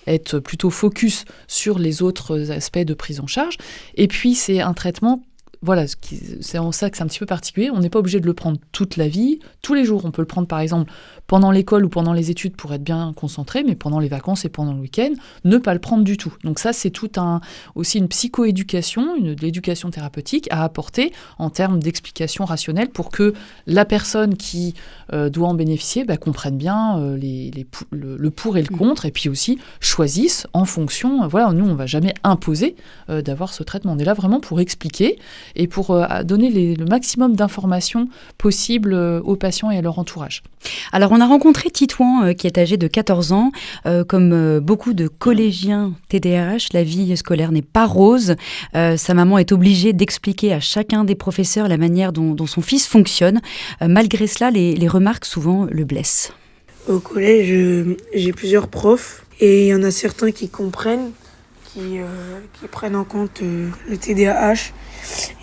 être plutôt focus sur les autres aspects de prise en charge. Et puis, c'est un traitement... Voilà, c'est en ça que c'est un petit peu particulier. On n'est pas obligé de le prendre toute la vie, tous les jours. On peut le prendre, par exemple, pendant l'école ou pendant les études pour être bien concentré, mais pendant les vacances et pendant le week-end, ne pas le prendre du tout. Donc ça, c'est aussi une psychoéducation, de l'éducation thérapeutique à apporter en termes d'explication rationnelle pour que la personne qui doit en bénéficier comprenne bien le pour et le contre, et puis aussi choisisse en fonction. Voilà, nous, on ne va jamais imposer d'avoir ce traitement. On est là vraiment pour expliquer et pour donner le maximum d'informations possibles aux patients et à leur entourage. Alors, on a rencontré Titouan, qui est âgé de 14 ans. Comme beaucoup de collégiens TDAH, la vie scolaire n'est pas rose. Sa maman est obligée d'expliquer à chacun des professeurs la manière dont son fils fonctionne. Malgré cela, les remarques souvent le blessent. Au collège, j'ai plusieurs profs et il y en a certains qui comprennent, qui prennent en compte le TDAH.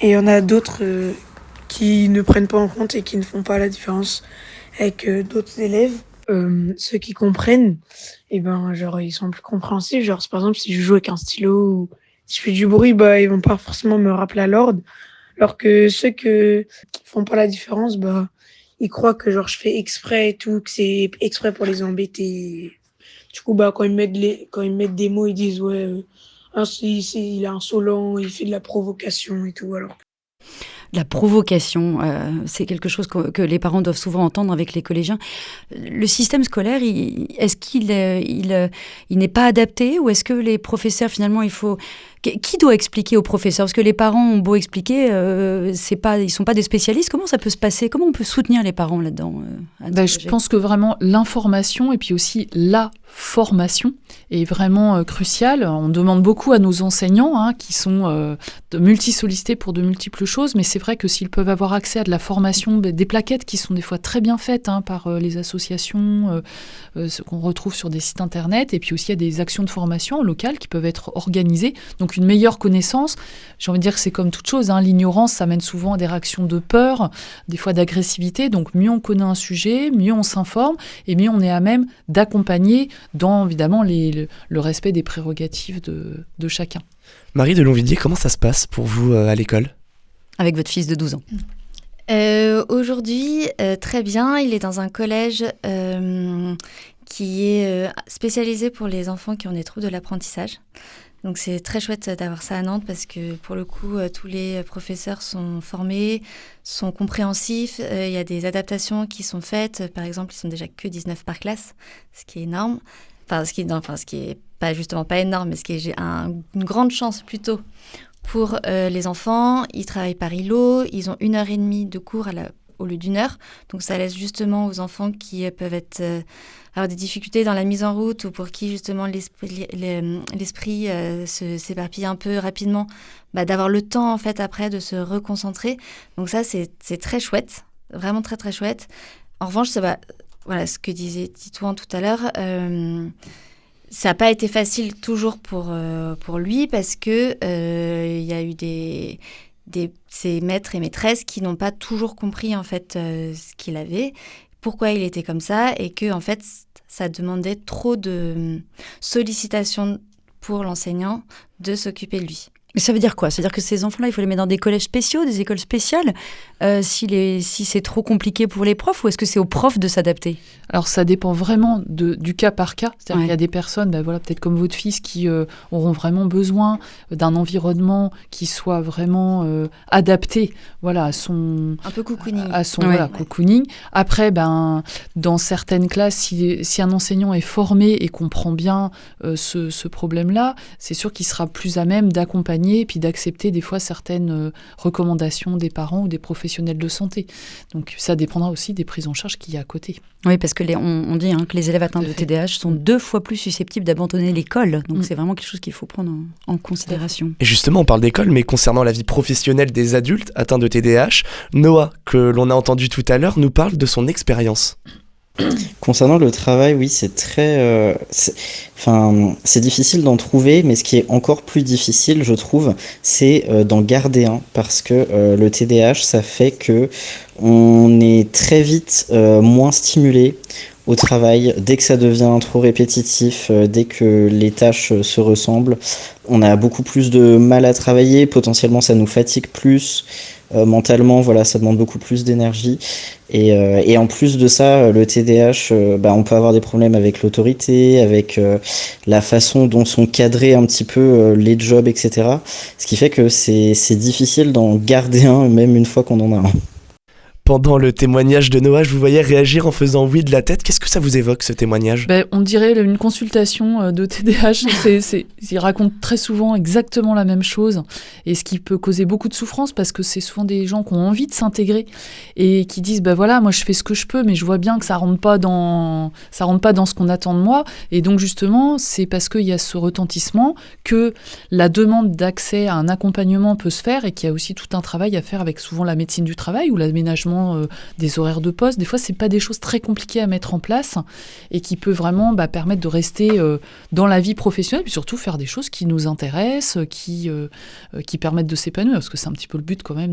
Et il y en a d'autres qui ne prennent pas en compte et qui ne font pas la différence avec d'autres élèves. Ceux qui comprennent, ils sont plus compréhensifs. Genre, par exemple, si je joue avec un stylo ou si je fais du bruit, ils vont pas forcément me rappeler à l'ordre. Alors que ceux qui font pas la différence, ils croient que je fais exprès et tout, que c'est exprès pour les embêter. Du coup, quand ils mettent des mots, ils disent il est insolent, il fait de la provocation et tout. Alors. La provocation, c'est quelque chose que les parents doivent souvent entendre avec les collégiens. Le système scolaire, est-ce qu'il n'est pas adapté, ou est-ce que les professeurs, finalement, qui doit expliquer aux professeurs ? Parce que les parents ont beau expliquer, ils sont pas des spécialistes. Comment ça peut se passer ? Comment on peut soutenir les parents là-dedans ? Je pense que vraiment l'information et puis aussi la formation est vraiment cruciale. On demande beaucoup à nos enseignants qui sont multisollicités pour de multiples choses, mais c'est vrai que s'ils peuvent avoir accès à de la formation, des plaquettes qui sont des fois très bien faites par les associations, ce qu'on retrouve sur des sites internet, et puis aussi il y a des actions de formation locales qui peuvent être organisées. Donc une meilleure connaissance, j'ai envie de dire que c'est comme toute chose, l'ignorance, ça mène souvent à des réactions de peur, des fois d'agressivité. Donc mieux on connaît un sujet, mieux on s'informe, et mieux on est à même d'accompagner dans évidemment le respect des prérogatives de chacun. Marie de Longvilliers, comment ça se passe pour vous à l'école ? Avec votre fils de 12 ans. Aujourd'hui, très bien. Il est dans un collège qui est spécialisé pour les enfants qui ont des troubles de l'apprentissage. Donc c'est très chouette d'avoir ça à Nantes parce que pour le coup, tous les professeurs sont formés, sont compréhensifs. Il y a des adaptations qui sont faites. Par exemple, ils sont déjà que 19 par classe, ce qui est énorme. Ce qui est pas justement pas énorme, mais ce qui est une grande chance plutôt pour les enfants. Ils travaillent par îlot, ils ont 1h30 de cours au lieu d'1 heure. Donc ça laisse justement aux enfants qui peuvent avoir des difficultés dans la mise en route ou pour qui justement l'esprit s'éparpille un peu rapidement, d'avoir le temps en fait après de se reconcentrer. Donc ça c'est très chouette, vraiment très très chouette. En revanche, voilà ce que disait Titouan tout à l'heure. ça n'a pas été facile toujours pour lui parce que il y a eu ses maîtres et maîtresses qui n'ont pas toujours compris en fait ce qu'il avait, pourquoi il était comme ça, et que en fait ça demandait trop de sollicitations pour l'enseignant de s'occuper de lui. Mais ça veut dire quoi ? C'est-à-dire que ces enfants-là, il faut les mettre dans des collèges spéciaux, des écoles spéciales, si c'est trop compliqué pour les profs, ou est-ce que c'est aux profs de s'adapter ? Alors ça dépend vraiment du cas par cas. C'est-à-dire qu'il y a des personnes, peut-être comme votre fils, qui auront vraiment besoin d'un environnement qui soit vraiment adapté, à son... Un peu cocooning. À son cocooning. Après, dans certaines classes, si un enseignant est formé et comprend bien ce problème-là, c'est sûr qu'il sera plus à même d'accompagner et puis d'accepter des fois certaines recommandations des parents ou des professionnels de santé. Donc ça dépendra aussi des prises en charge qu'il y a à côté. Oui, parce que on dit que les élèves atteints de TDAH sont 2 fois plus susceptibles d'abandonner l'école. Donc c'est vraiment quelque chose qu'il faut prendre en considération. Et justement, on parle d'école, mais concernant la vie professionnelle des adultes atteints de TDAH, Noah, que l'on a entendu tout à l'heure, nous parle de son expérience. Concernant le travail, oui, c'est très... c'est difficile d'en trouver, mais ce qui est encore plus difficile, je trouve, c'est d'en garder un, parce que le TDAH, ça fait que on est très vite moins stimulé au travail. Dès que ça devient trop répétitif, dès que les tâches se ressemblent, on a beaucoup plus de mal à travailler, potentiellement ça nous fatigue plus. Mentalement, ça demande beaucoup plus d'énergie. Et en plus de ça, le TDAH, on peut avoir des problèmes avec l'autorité, avec la façon dont sont cadrés un petit peu les jobs, etc. Ce qui fait que c'est difficile d'en garder un, même une fois qu'on en a un. Pendant le témoignage de Noah, je vous voyais réagir en faisant oui de la tête. Qu'est-ce que ça vous évoque, ce témoignage ? On dirait une consultation de TDAH. Il raconte très souvent exactement la même chose, et ce qui peut causer beaucoup de souffrance, parce que c'est souvent des gens qui ont envie de s'intégrer et qui disent moi je fais ce que je peux, mais je vois bien que ça rentre pas dans ce qu'on attend de moi. Et donc justement, c'est parce qu'il y a ce retentissement que la demande d'accès à un accompagnement peut se faire, et qu'il y a aussi tout un travail à faire avec souvent la médecine du travail ou l'aménagement des horaires de poste. Des fois, c'est pas des choses très compliquées à mettre en place, et qui peut vraiment permettre de rester dans la vie professionnelle, puis surtout faire des choses qui nous intéressent, qui permettent de s'épanouir, parce que c'est un petit peu le but quand même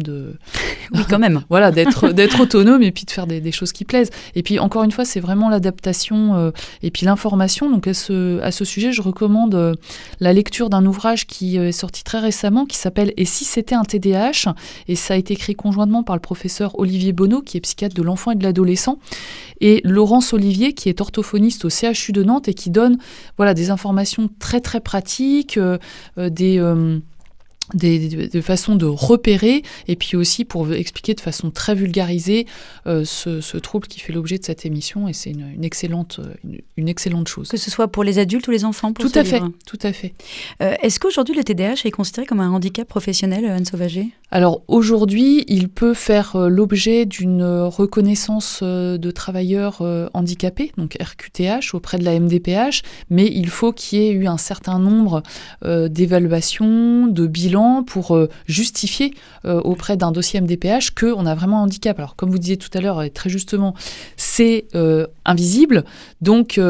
oui, quand même. d'être autonome, et puis de faire des choses qui plaisent. Et puis encore une fois, c'est vraiment l'adaptation et puis l'information. Donc à ce sujet, je recommande la lecture d'un ouvrage qui est sorti très récemment, qui s'appelle « Et si c'était un TDAH ?» et ça a été écrit conjointement par le professeur Olivier Bonneau, qui est psychiatre de l'enfant et de l'adolescent, et Laurence Olivier, qui est orthophoniste au CHU de Nantes, et qui donne des informations très très pratiques, des façons de repérer, et puis aussi pour expliquer de façon très vulgarisée ce trouble qui fait l'objet de cette émission, et c'est une excellente chose. Que ce soit pour les adultes ou les enfants, pour tout à fait. Est-ce qu'aujourd'hui le TDAH est considéré comme un handicap professionnel, Anne Sauvager ? Alors aujourd'hui, il peut faire l'objet d'une reconnaissance de travailleurs handicapés, donc RQTH, auprès de la MDPH, mais il faut qu'il y ait eu un certain nombre d'évaluations, de bilans, pour justifier auprès d'un dossier MDPH qu'on a vraiment un handicap. Alors, comme vous disiez tout à l'heure, et très justement, c'est invisible. Donc,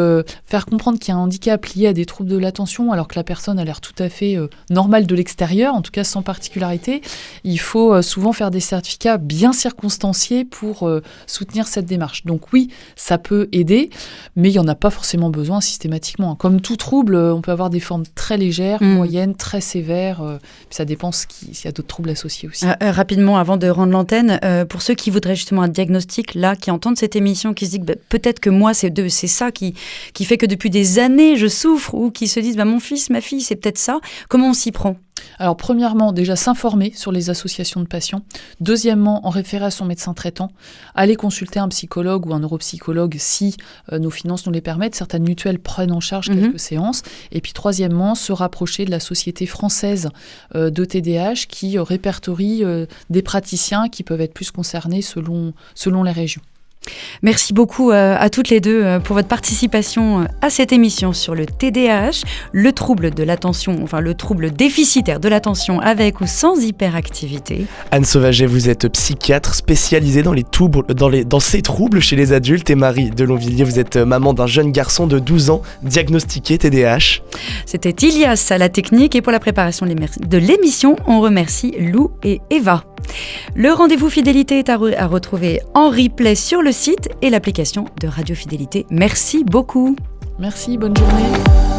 faire comprendre qu'il y a un handicap lié à des troubles de l'attention, alors que la personne a l'air tout à fait normale de l'extérieur, en tout cas sans particularité, il faut souvent faire des certificats bien circonstanciés pour soutenir cette démarche. Donc oui, ça peut aider, mais il n'y en a pas forcément besoin systématiquement. Comme tout trouble, on peut avoir des formes très légères, moyennes, très sévères. Ça dépend s'il y a d'autres troubles associés aussi. Rapidement, avant de rendre l'antenne, pour ceux qui voudraient justement un diagnostic, là, qui entendent cette émission, qui se disent peut-être que moi, c'est ça qui fait que depuis des années, je souffre, ou qui se disent mon fils, ma fille, c'est peut-être ça. Comment on s'y prend ? Alors, premièrement, déjà s'informer sur les associations de patients. Deuxièmement, en référer à son médecin traitant. Aller consulter un psychologue ou un neuropsychologue si nos finances nous les permettent. Certaines mutuelles prennent en charge quelques séances. Et puis, troisièmement, se rapprocher de la Société française de TDAH qui répertorie des praticiens qui peuvent être plus concernés selon les régions. Merci beaucoup à toutes les deux pour votre participation à cette émission sur le TDAH, le trouble de l'attention, enfin le trouble déficitaire de l'attention avec ou sans hyperactivité. Anne Sauvaget, vous êtes psychiatre spécialisée dans ces troubles chez les adultes, et Marie Delonvilliers, vous êtes maman d'un jeune garçon de 12 ans diagnostiqué TDAH. C'était Ilias à la technique, et pour la préparation de l'émission, on remercie Lou et Eva. Le rendez-vous fidélité est à retrouver en replay sur le site et l'application de Radio Fidélité. Merci beaucoup. Merci, bonne journée.